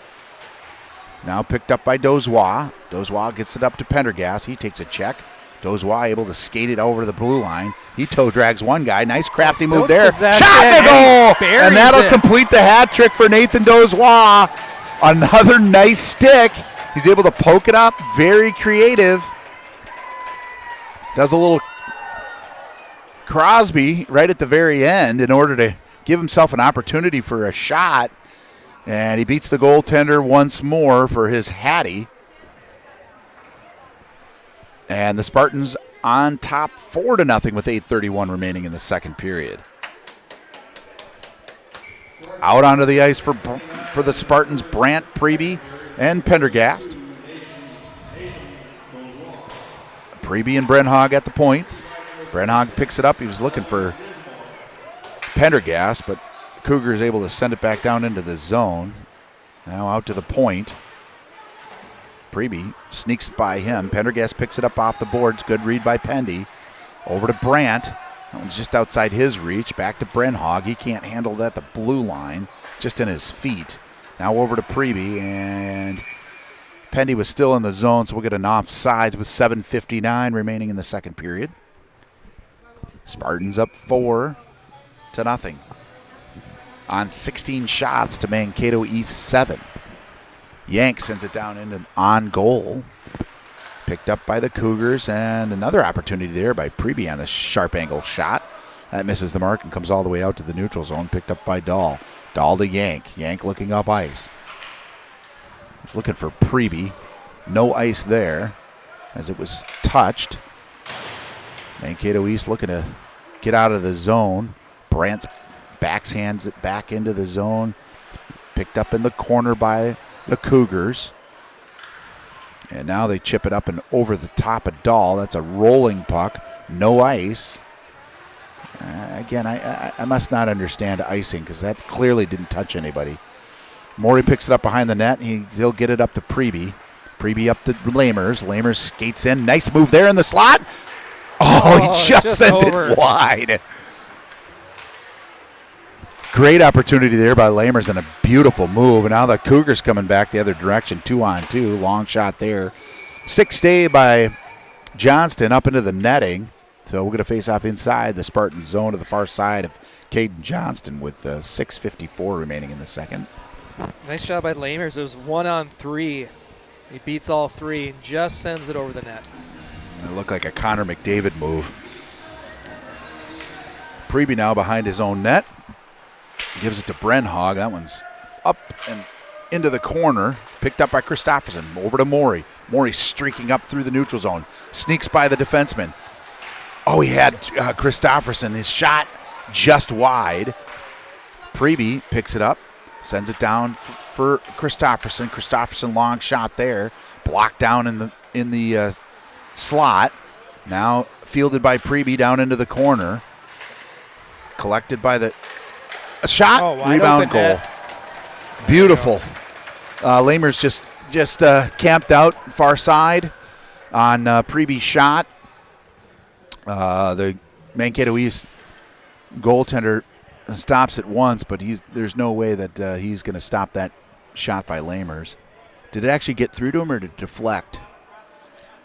Now picked up by Dozois. Dozois gets it up to Pendergast. He takes a check. Dozois able to skate it over to the blue line. He toe drags one guy. Nice crafty move there. Shot the goal! And that'll complete the hat trick for Nathan Dozois. Another nice stick. He's able to poke it up. Very creative. Does a little Crosby right at the very end in order to give himself an opportunity for a shot. And he beats the goaltender once more for his Hattie. And the Spartans on top 4-0 with 8:31 remaining in the second period. Out onto the ice for the Spartans, Brandt, Preby, and Pendergast. Preby and Brenhag at the points. Brenhag picks it up. He was looking for Pendergast, but Cougar is able to send it back down into the zone. Now out to the point. Preby sneaks by him. Pendergast picks it up off the boards. Good read by Pendy. Over to Brandt. That one's just outside his reach. Back to Brenhag. He can't handle it at the blue line. Just in his feet. Now over to Preby. And Pendy was still in the zone, so we'll get an offsides with 7:59 remaining in the second period. Spartans up 4-0. On 16 shots to Mankato East 7. Yank sends it down into on goal. Picked up by the Cougars, and another opportunity there by Preby on the sharp angle shot. That misses the mark and comes all the way out to the neutral zone. Picked up by Dahl. Dahl to Yank. Yank looking up ice. He's looking for Preby. No ice there as it was touched. Mankato East looking to get out of the zone. Brandt backhands it back into the zone. Picked up in the corner by the Cougars. And now they chip it up and over the top of Dahl. That's a rolling puck. No ice. Again, I must not understand icing because that clearly didn't touch anybody. Morey picks it up behind the net. He'll get it up to Preby. Preby up to Lamers. Lamers skates in. Nice move there in the slot. Oh, he just sent
over.
it wide. Great opportunity there by Lamers and a beautiful move. And now the Cougars coming back the other direction, 2-on-2. Long shot there. 6 by Johnston up into the netting. So we're going to face off inside the Spartan zone to the far side of Caden Johnston with 6:54 remaining in the second.
Nice job by Lamers. It was 1-on-3. He beats all three and just sends it over the net.
It looked like a Connor McDavid move. Preby now behind his own net. Gives it to Brenhog. That one's up and into the corner. Picked up by Christopherson. Over to Morey. Morey streaking up through the neutral zone. Sneaks by the defenseman. Oh, he had Christopherson. His shot just wide. Preby picks it up. Sends it down for Christopherson. Christopherson long shot there. Blocked down in the slot. Now fielded by Preby down into the corner. Collected by the shot. Rebound goal.
Net.
Beautiful. Lamers just camped out far side on Preby's shot. The Mankato East goaltender stops it once, but there's no way that he's going to stop that shot by Lamers. Did it actually get through to him or did it deflect?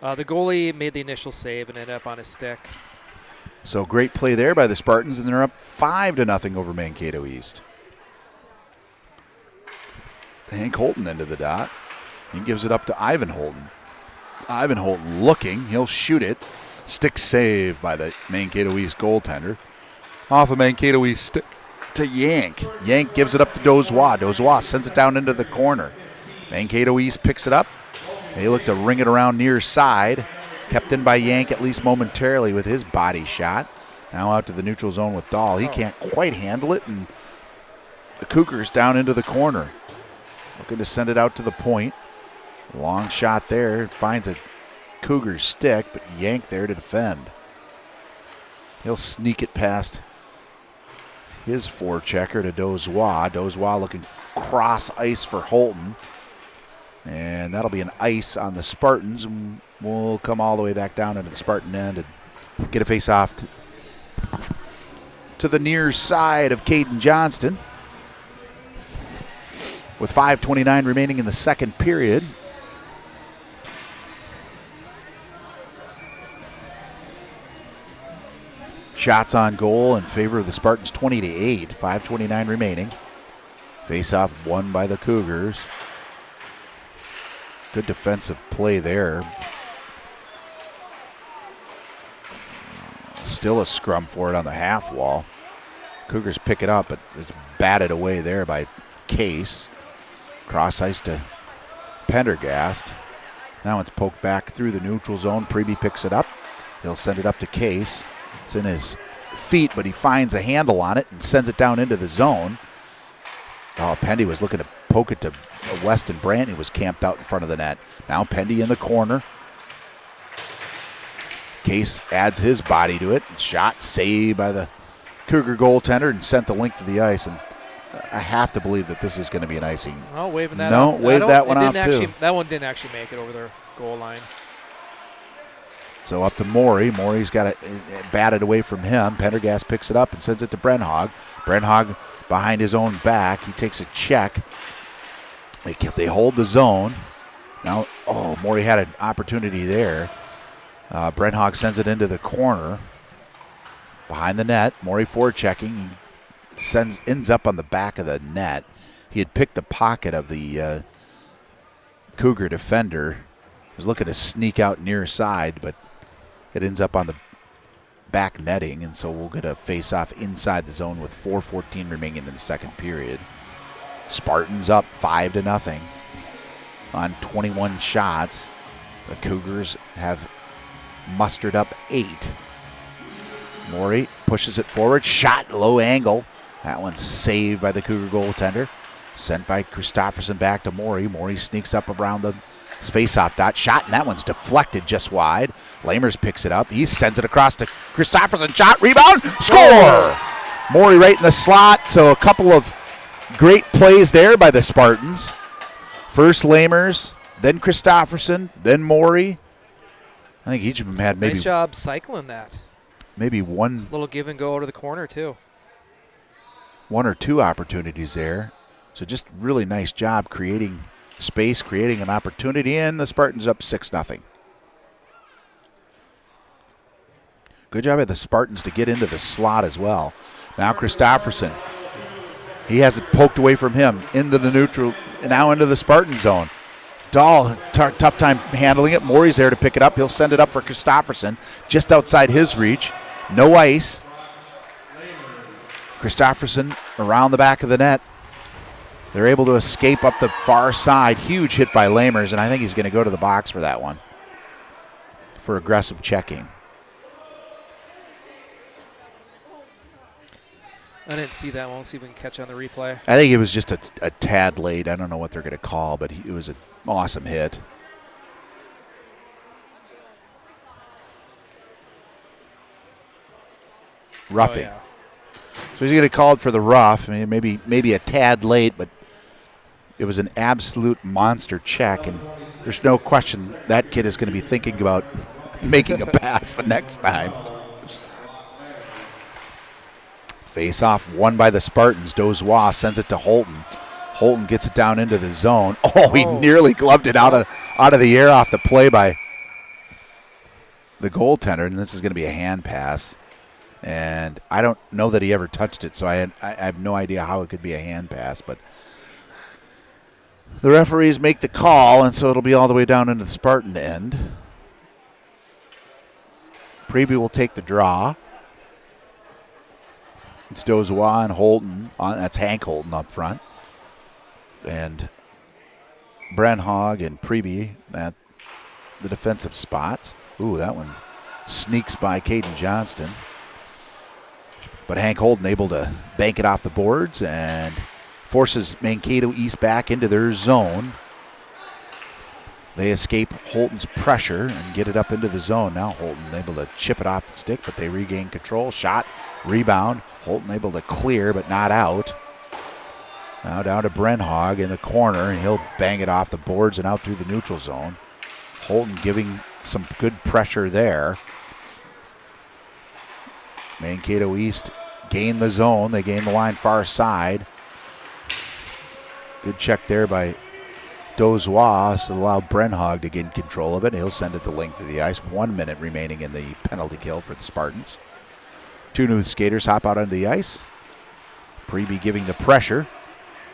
The goalie made the initial save and ended up on his stick.
So great play there by the Spartans, and they're up 5-0 over Mankato East. Hank Holton into the dot. He gives it up to Ivan Holton. Ivan Holton looking. He'll shoot it. Stick save by the Mankato East goaltender. Off of Mankato East stick to Yank. Yank gives it up to Dozois. Dozois sends it down into the corner. Mankato East picks it up. They look to ring it around near side. Kept in by Yank at least momentarily with his body shot. Now out to the neutral zone with Dahl. He can't quite handle it, and the Cougars down into the corner. Looking to send it out to the point. Long shot there. Finds a Cougar stick, but Yank there to defend. He'll sneak it past his forechecker to Dozois. Dozois looking cross ice for Holton. And that'll be an ice on the Spartans. And we'll come all the way back down into the Spartan end and get a face-off to the near side of Caden Johnston. With 5:29 remaining in the second period. Shots on goal in favor of the Spartans, 20-8. 5:29 remaining. Face-off won by the Cougars. Good defensive play there. Still a scrum for it on the half wall. Cougars pick it up, but it's batted away there by Case. Cross ice to Pendergast. Now it's poked back through the neutral zone. Preby picks it up. He'll send it up to Case. It's in his feet, but he finds a handle on it and sends it down into the zone. Oh, Pendy was looking to poke it to Weston Brandt. He was camped out in front of the net. Now Pendy in the corner. Case adds his body to it. Shot saved by the Cougar goaltender and sent the length of the ice. And I have to believe that this is going to be an icing.
Oh, waving that
off.
No,
wave that one off too.
That one didn't actually make it over their goal line.
So up to Morey. Morey's got it batted away from him. Pendergast picks it up and sends it to Brenhog. Brenhog behind his own back. He takes a check. They hold the zone. Now, Morey had an opportunity there. Brenhog sends it into the corner. Behind the net. Morey forechecking. He ends up on the back of the net. He had picked the pocket of the Cougar defender. Was looking to sneak out near side, but it ends up on the back netting, and so we'll get a face-off inside the zone with 4:14 remaining in the second period. Spartans up 5-0 on 21 shots. The Cougars have mustered up 8. Morey pushes it forward. Shot low angle. That one's saved by the Cougar goaltender. Sent by Christopherson back to Morey. Morey sneaks up around the face-off dot. Shot, and that one's deflected just wide. Lamers picks it up. He sends it across to Christopherson. Shot, rebound, score! Morey right in the slot. So a couple of great plays there by the Spartans. First Lamers, then Christopherson, then Morey. I think each of them had maybe
nice job cycling that.
maybe one
Little give and go out of the corner, too.
one or two opportunities there. So just really nice job creating space, creating an opportunity, and the Spartans up 6-0. Good job at the Spartans to get into the slot as well. Now Christofferson, he has it poked away from him into the neutral, now into the Spartan zone. Dahl, tough time handling it. Morey's there to pick it up. He'll send it up for Christofferson, just outside his reach. No ice. Christofferson around the back of the net. They're able to escape up the far side. Huge hit by Lamers, and I think he's going to go to the box for that one, for aggressive checking.
I didn't see that one. We'll see if we can catch on the replay.
I think it was just a tad late. I don't know what they're going to call, but it was an awesome hit. Roughing.
Oh, yeah.
So he's going to call it for the rough. I mean, maybe a tad late, but it was an absolute monster check, and there's no question that kid is going to be thinking about making a pass the next time. Face-off won by the Spartans. Dozois sends it to Holton. Holton gets it down into the zone. Oh, he nearly gloved it out of the air off the play by the goaltender, and this is going to be a hand pass. And I don't know that he ever touched it, so I have no idea how it could be a hand pass. But the referees make the call, and so it'll be all the way down into the Spartan end. Preby will take the draw. It's Dozois and Holton. That's Hank Holton up front. And Brenhog and Preby at the defensive spots. Ooh, that one sneaks by Caden Johnston. But Hank Holden able to bank it off the boards and forces Mankato East back into their zone. They escape Holton's pressure and get it up into the zone. Now Holton able to chip it off the stick, but they regain control. Shot, rebound. Holton able to clear, but not out. Now down to Brenhog in the corner, and he'll bang it off the boards and out through the neutral zone. Holton giving some good pressure there. Mankato East gain the zone. They gain the line far side. Good check there by Dozois to allow Brenhog to gain control of it. He'll send it the length of the ice. 1 minute remaining in the penalty kill for the Spartans. Two new skaters hop out onto the ice. Preby giving the pressure.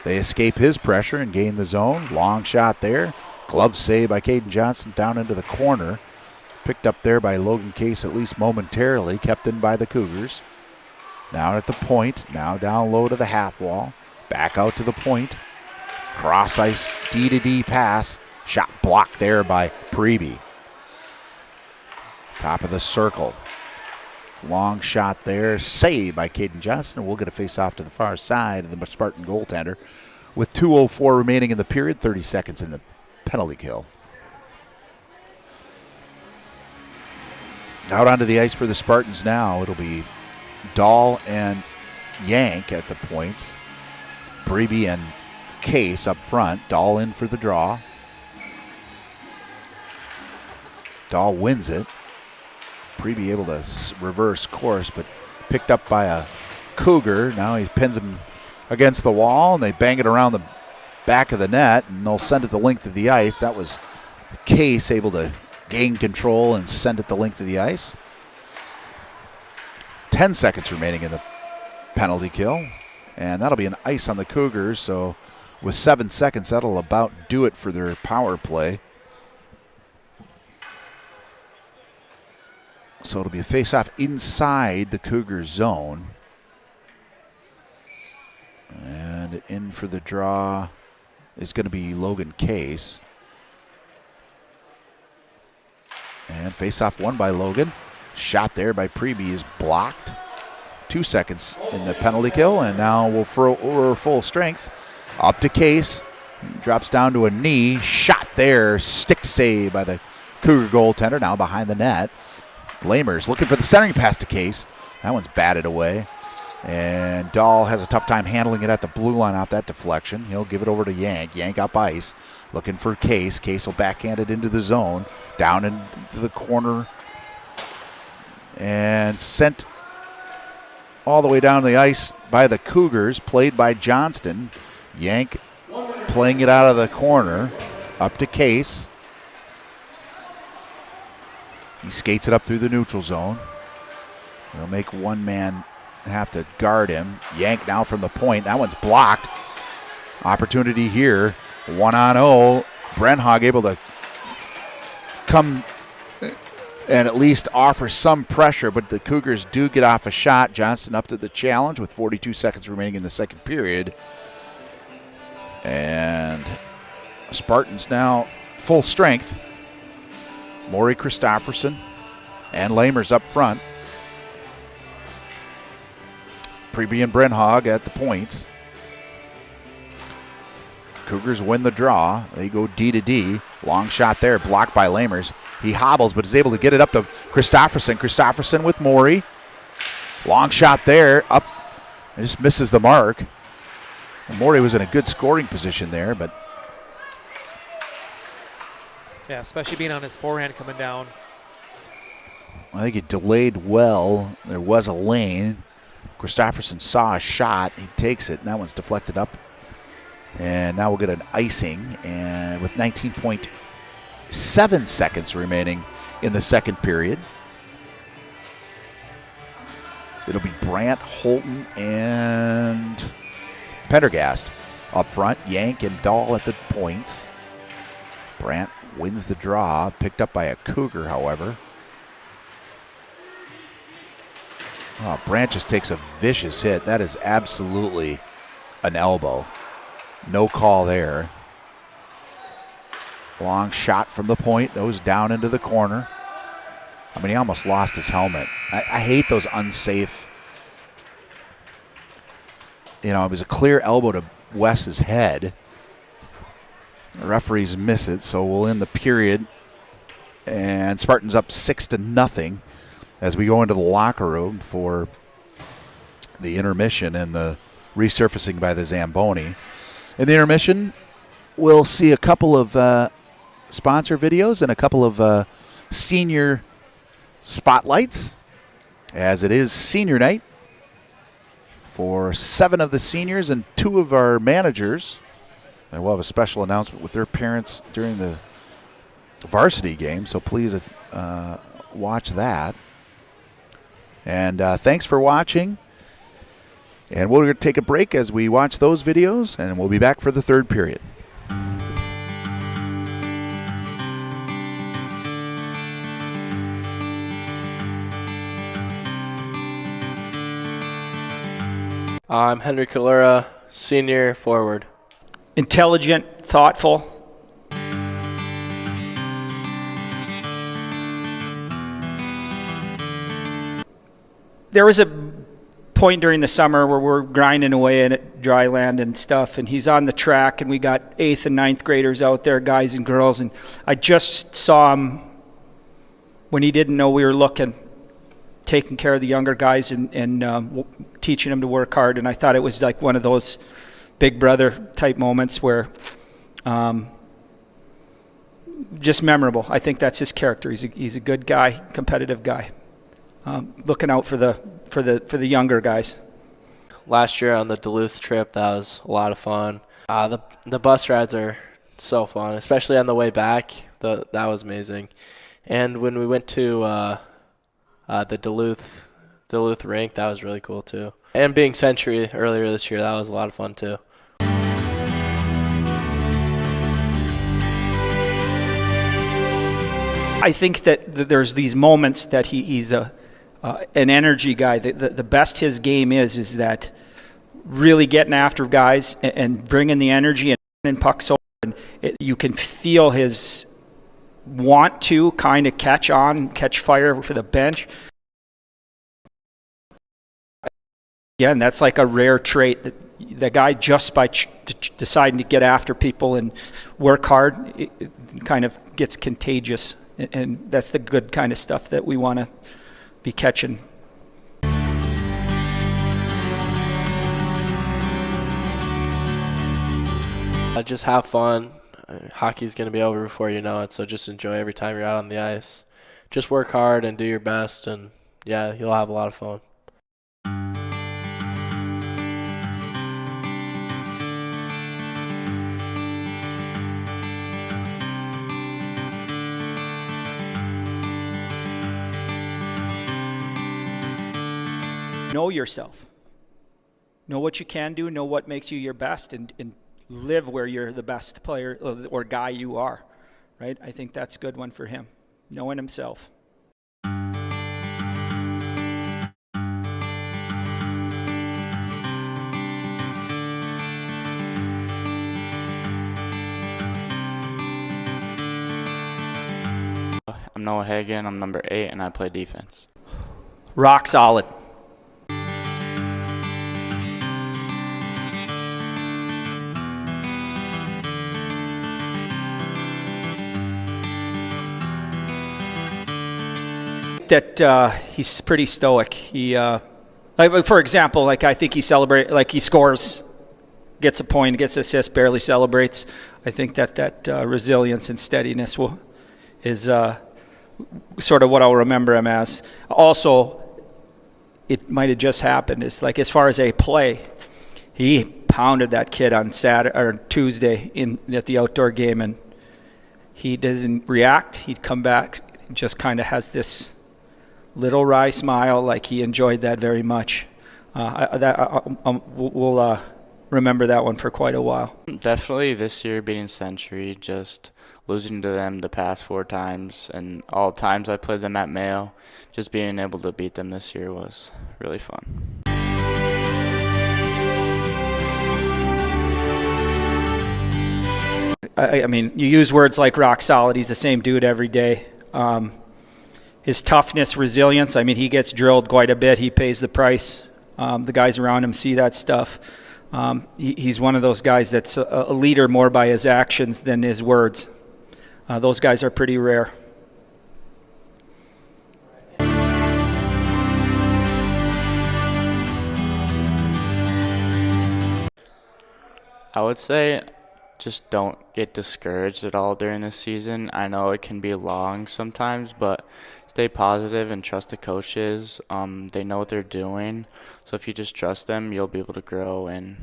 They escape his pressure and gain the zone. Long shot there. Glove save by Caden Johnson down into the corner. Picked up there by Logan Case at least momentarily. Kept in by the Cougars. Now at the point. Now down low to the half wall. Back out to the point. Cross ice D-to-D pass. Shot blocked there by Preby. Top of the circle. Long shot there. Saved by Caden Johnson. We'll get a face off to the far side of the Spartan goaltender. With 2:04 remaining in the period. 30 seconds in the penalty kill. Out onto the ice for the Spartans now. It'll be Dahl and Yank at the points. Preby and Case up front. Dahl in for the draw. Dahl wins it. Preby able to reverse course, but picked up by a Cougar. Now he pins him against the wall, and they bang it around the back of the net, and they'll send it the length of the ice. That was Case able to gain control and send it the length of the ice. 10 seconds remaining in the penalty kill, and that'll be an ice on the Cougars. So with 7 seconds, that'll about do it for their power play. So it'll be a face-off inside the Cougar zone. And in for the draw is going to be Logan Case. And face-off won by Logan. Shot there by Preby is blocked. 2 seconds in the penalty kill, and now we're full strength. Up to Case. He drops down to a knee. Shot there. Stick save by the Cougar goaltender. Now behind the net. Lamers looking for the centering pass to Case. That one's batted away. And Dahl has a tough time handling it at the blue line off that deflection. He'll give it over to Yank. Yank up ice. Looking for Case. Case will backhand it into the zone. Down into the corner. And sent all the way down the ice by the Cougars. Played by Johnston. Yank playing it out of the corner. Up to Case. He skates it up through the neutral zone. They'll make one man have to guard him. Yank now from the point. That one's blocked. Opportunity here. 1-on-0. Brenhag able to come and at least offer some pressure, but the Cougars do get off a shot. Johnston up to the challenge with 42 seconds remaining in the second period. And Spartans now full strength. Maury Christofferson and Lamers up front. Preby and Brenhag at the points. Cougars win the draw. They go D to D. Long shot there, blocked by Lamers. He hobbles, but is able to get it up to Christofferson. Christofferson with Maury. Long shot there, up, and just misses the mark. And Maury was in a good scoring position there, but
yeah, especially being on his forehand coming down.
I think it delayed well. There was a lane. Christofferson saw a shot. He takes it, and that one's deflected up. And now we'll get an icing, and with 19.7 seconds remaining in the second period. It'll be Brandt, Holton, and Pendergast up front. Yank and Dahl at the points. Brandt wins the draw, picked up by a Cougar, however. Oh, Brandt just takes a vicious hit. That is absolutely an elbow. No call there. Long shot from the point. Those down into the corner. I mean, he almost lost his helmet. I hate those unsafe. You know, it was a clear elbow to Wes's head. The referees miss it, so we'll end the period. And Spartans up 6-0 as we go into the locker room for the intermission and the resurfacing by the Zamboni. In the intermission, we'll see a couple of sponsor videos and a couple of senior spotlights, as it is senior night for 7 of the seniors and 2 of our managers. And we'll have a special announcement with their parents during the varsity game, so please watch that. And thanks for watching. And we're going to take a break as we watch those videos, and we'll be back for the third period.
I'm Henry Kalura, senior forward.
Intelligent, thoughtful. There was a point during the summer where we're grinding away at dry land and stuff, and he's on the track, and we got 8th and 9th graders out there, guys and girls, and I just saw him when he didn't know we were looking, taking care of the younger guys and teaching them to work hard, and I thought it was like one of those big brother type moments where just memorable. I think that's his character. He's a good guy, competitive guy, looking out for the younger guys.
Last year on the Duluth trip, that was a lot of fun. The bus rides are so fun, especially on the way back. That was amazing. And when we went to the Duluth rink, that was really cool too. And being Century earlier this year, that was a lot of fun too.
I think that there's these moments that he's an energy guy. The best his game is that really getting after guys and bringing the energy and pucks over. And you can feel his want to kind of catch fire for the bench. Again, that's like a rare trait that the guy, just by deciding to get after people and work hard, it kind of gets contagious. And that's the good kind of stuff that we want to be catching.
Just have fun. hockey's going to be over before you know it, so just enjoy every time you're out on the ice. Just work hard and do your best, and, yeah, you'll have a lot of fun.
Know yourself. Know what you can do, know what makes you your best, and live where you're the best player or guy you are, right? I think that's a good one for him, knowing himself.
I'm Noah Hagan, I'm number 8, and I play defense.
Rock solid. That he's pretty stoic. He, like for example, like I think he scores, gets a point, gets an assist, barely celebrates. I think that resilience and steadiness is sort of what I'll remember him as. Also, it might have just happened. It's like as far as a play, he pounded that kid on Tuesday at the outdoor game, and he doesn't react. He'd come back, just kind of has this little wry smile, like he enjoyed that very much. We'll remember that one for quite a while.
Definitely this year beating Century, just losing to them the past 4 times, and all times I played them at Mayo, just being able to beat them this year was really fun.
I mean, you use words like rock solid. He's the same dude every day. His toughness, resilience, I mean, he gets drilled quite a bit. He pays the price. The guys around him see that stuff. He's one of those guys that's a leader more by his actions than his words. Those guys are pretty rare.
I would say just don't get discouraged at all during this season. I know it can be long sometimes, but stay positive and trust the coaches. They know what they're doing. So if you just trust them, you'll be able to grow and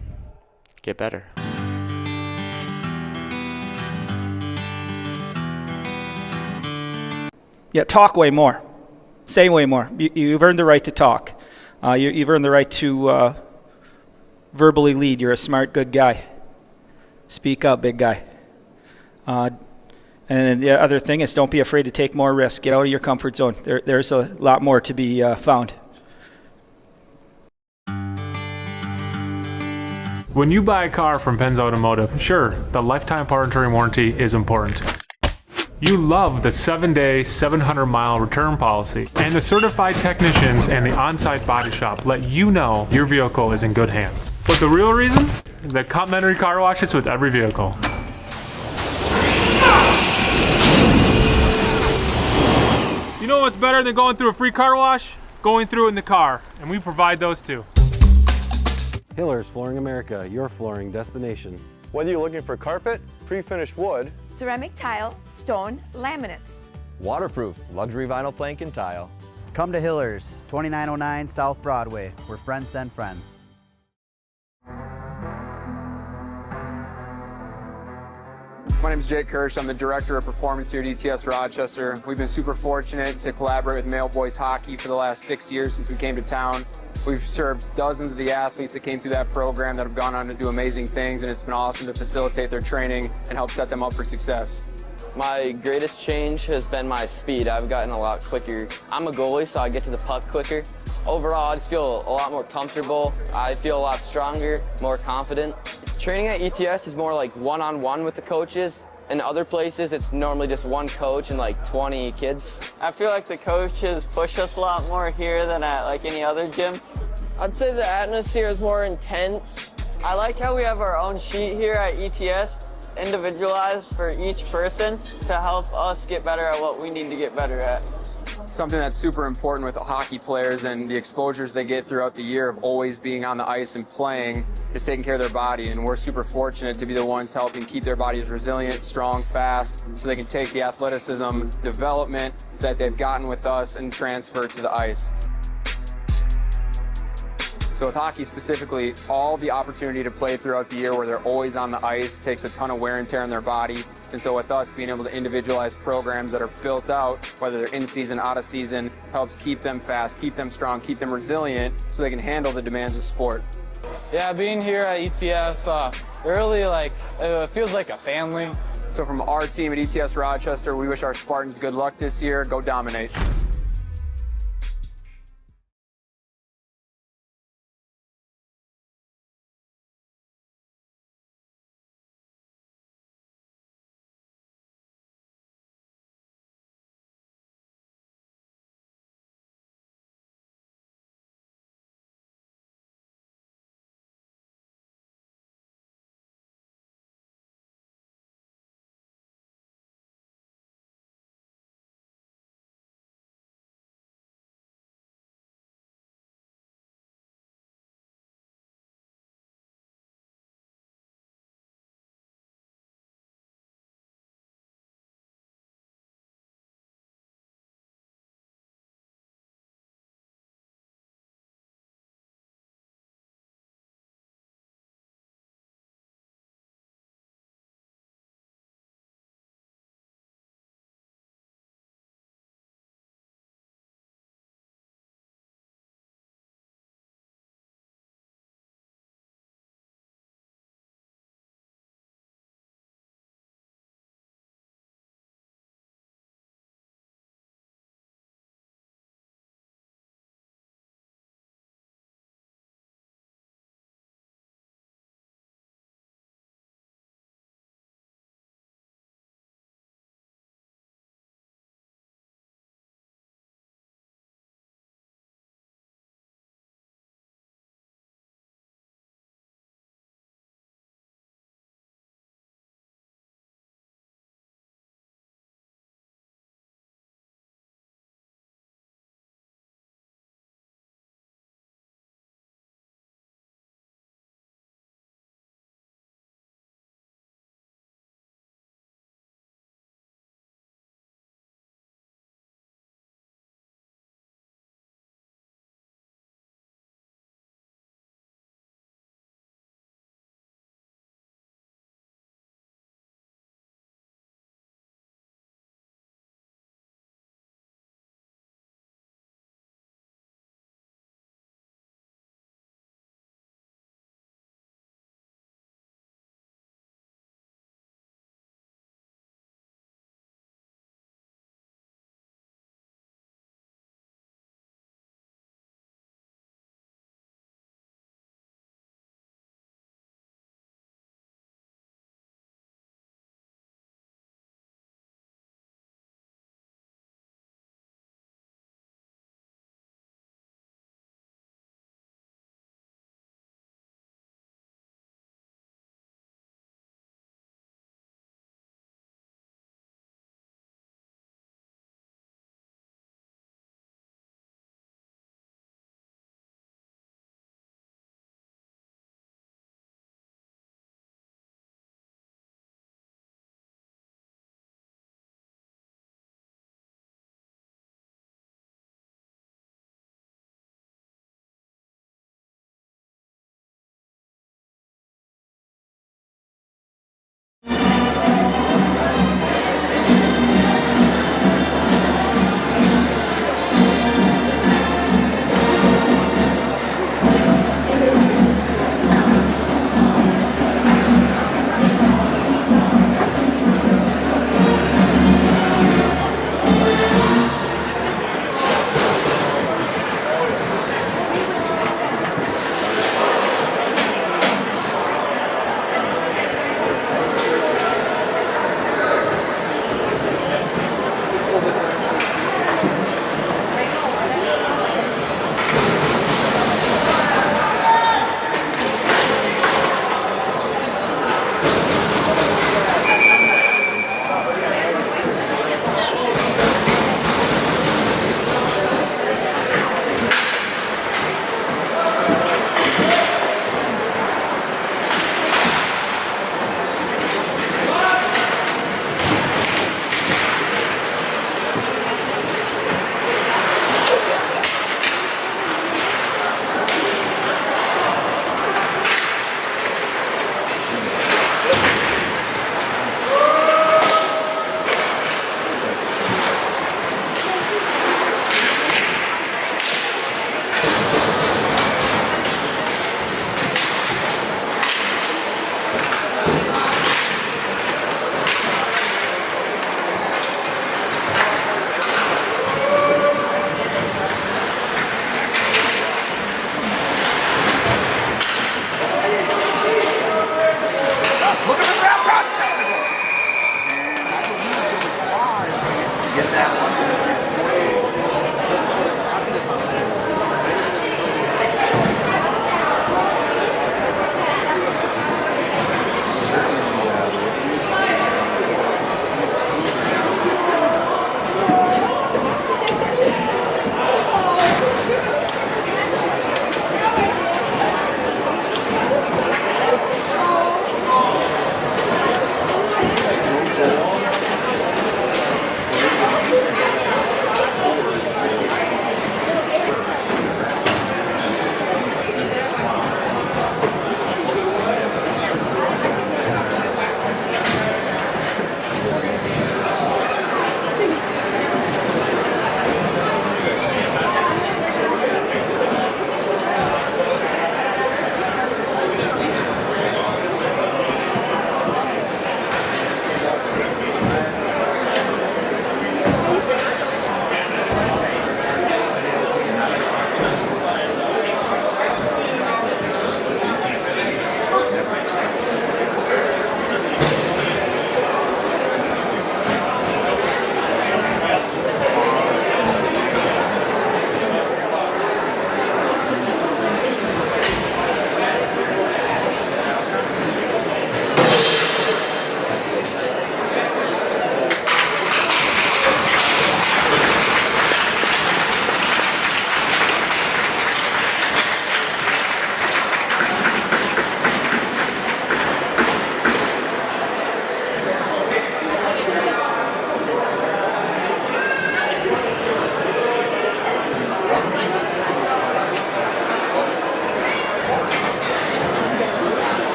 get better.
Yeah, talk way more. Say way more. You've earned the right to talk. You've earned the right to verbally lead. You're a smart, good guy. Speak up, big guy. And the other thing is, don't be afraid to take more risks. Get out of your comfort zone. There's a lot more to be found.
When you buy a car from Penn's Automotive, sure, the lifetime powertrain warranty is important. You love the 7-day, 700-mile return policy, and the certified technicians and the on-site body shop let you know your vehicle is in good hands. But the real reason? The complimentary car washes with every vehicle. You know what's better than going through a free car wash? Going through it in the car, and we provide those too.
Hillers Flooring America, your flooring destination.
Whether you're looking for carpet, pre-finished wood,
ceramic tile, stone, laminates,
waterproof, luxury vinyl plank and tile.
Come to Hillers, 2909 South Broadway, where friends send friends.
My name is Jake Kirsch. I'm the Director of Performance here at ETS Rochester. We've been super fortunate to collaborate with Mayo Boys Hockey for the last 6 years since we came to town. We've served dozens of the athletes that came through that program that have gone on to do amazing things, and it's been awesome to facilitate their training and help set them up for success.
My greatest change has been my speed. I've gotten a lot quicker. I'm a goalie, so I get to the puck quicker. Overall, I just feel a lot more comfortable. I feel a lot stronger, more confident. Training at ETS is more like one-on-one with the coaches. In other places, it's normally just one coach and like 20 kids.
I feel like the coaches push us a lot more here than at like any other gym.
I'd say the atmosphere is more intense.
I like how we have our own sheet here at ETS, individualized for each person to help us get better at what we need to get better at.
something that's super important with hockey players and the exposures they get throughout the year of always being on the ice and playing is taking care of their body. And we're super fortunate to be the ones helping keep their bodies resilient, strong, fast, so they can take the athleticism development that they've gotten with us and transfer it to the ice. So with hockey specifically, all the opportunity to play throughout the year where they're always on the ice takes a ton of wear and tear on their body. And so with us being able to individualize programs that are built out, whether they're in season, out of season, helps keep them fast, keep them strong, keep them resilient so they can handle the demands of sport.
Yeah, being here at ETS, really it feels like a family.
So from our team at ETS Rochester, we wish our Spartans good luck this year. Go dominate.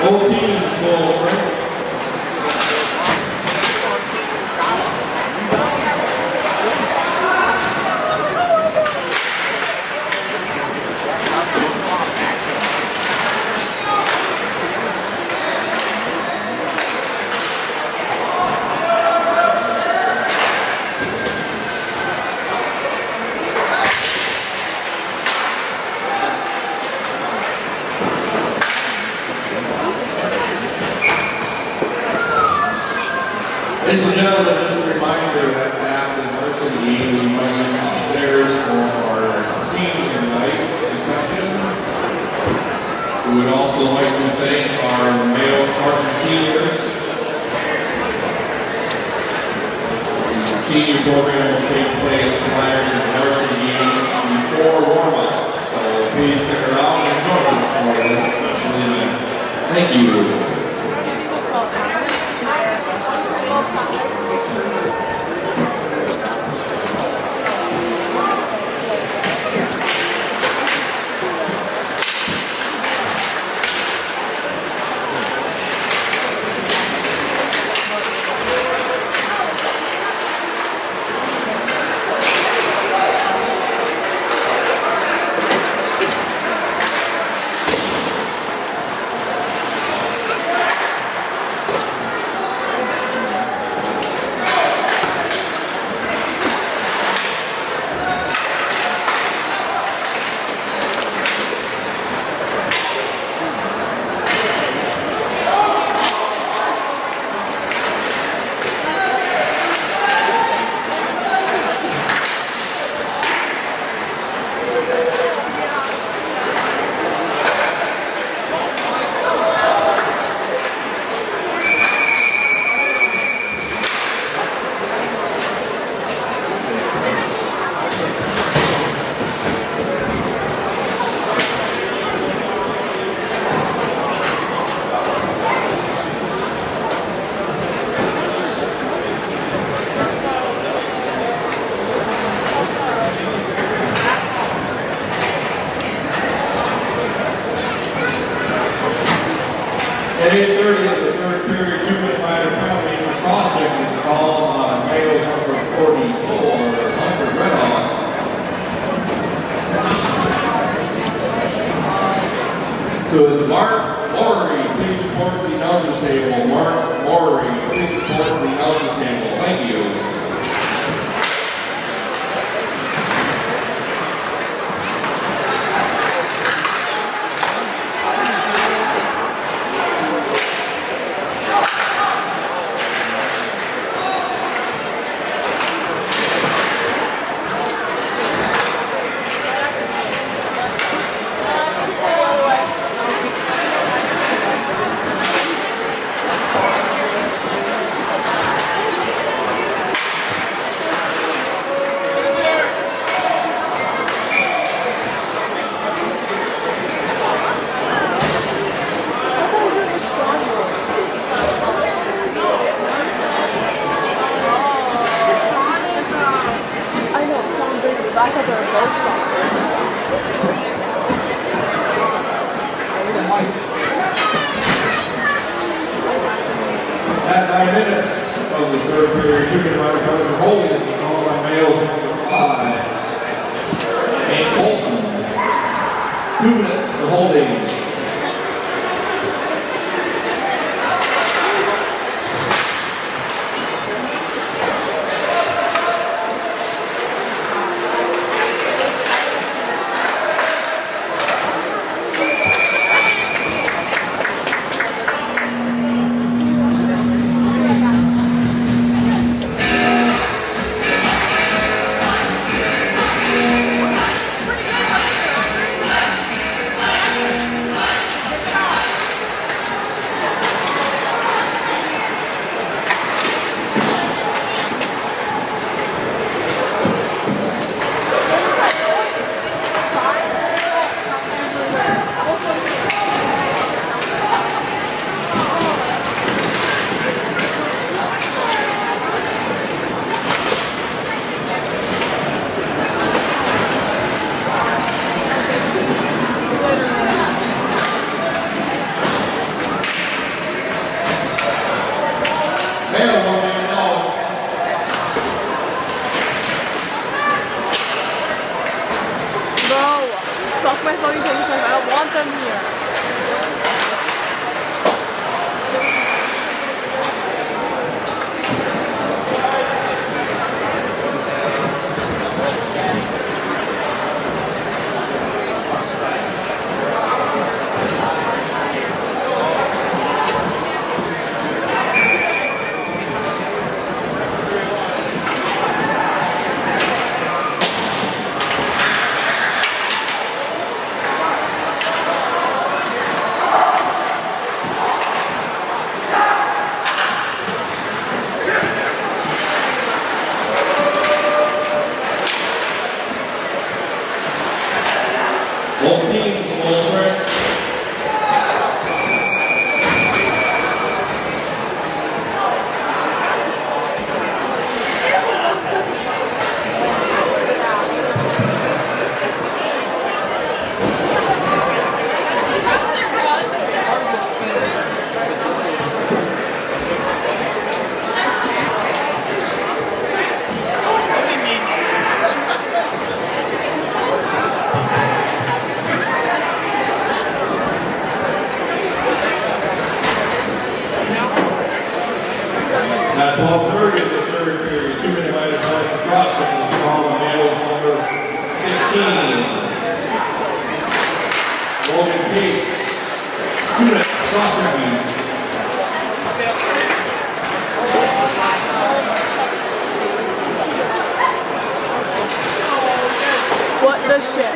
Both teams will Ladies and gentlemen, just a reminder that after the varsity game, we might be upstairs for our senior night reception. We would also like to thank our Mayo Spartan seniors. The senior program will take place prior to the varsity game before warm-ups. So please stick around and join us for this special event. Thank you. At 8:30 of the third period, 2-minute minor penalty for cross-checking the call on Mayo's number 44, Hunter Redoff. Could Mark Morey please report to the announcer's table? Mark Morey, please report to the announcer's table. Thank you. At 9 minutes of the third period, 2-minute minor penalty for holding is called on Mayo's number 5, Nate Bolton. 2 minutes for holding.
Fuck my fucking paper I don't want them here.
Both teams full sprint. That's 12:30 of the third period. 2-minute minor pass across the ball on Mayo's number 15. Logan Case. 2 minutes cross.
What the shit?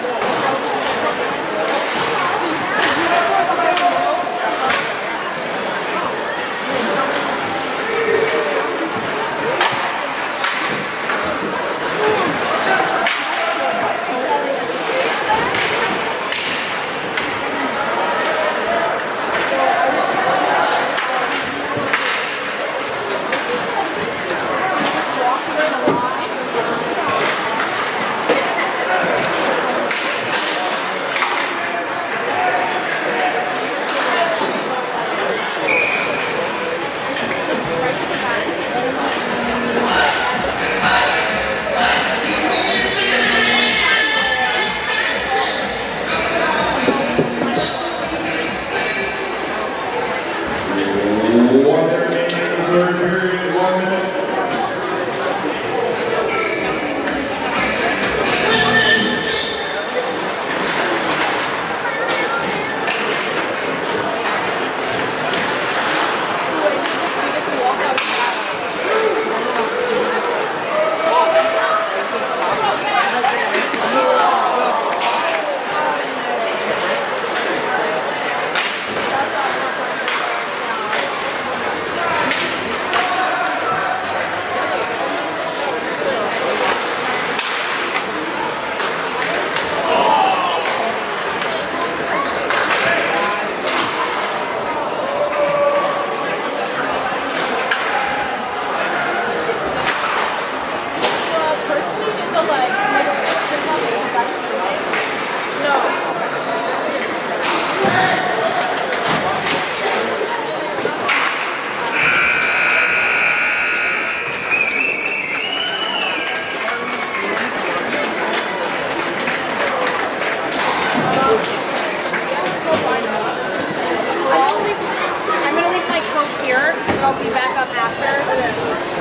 I'm gonna leave my coat here, and I'll be back up after.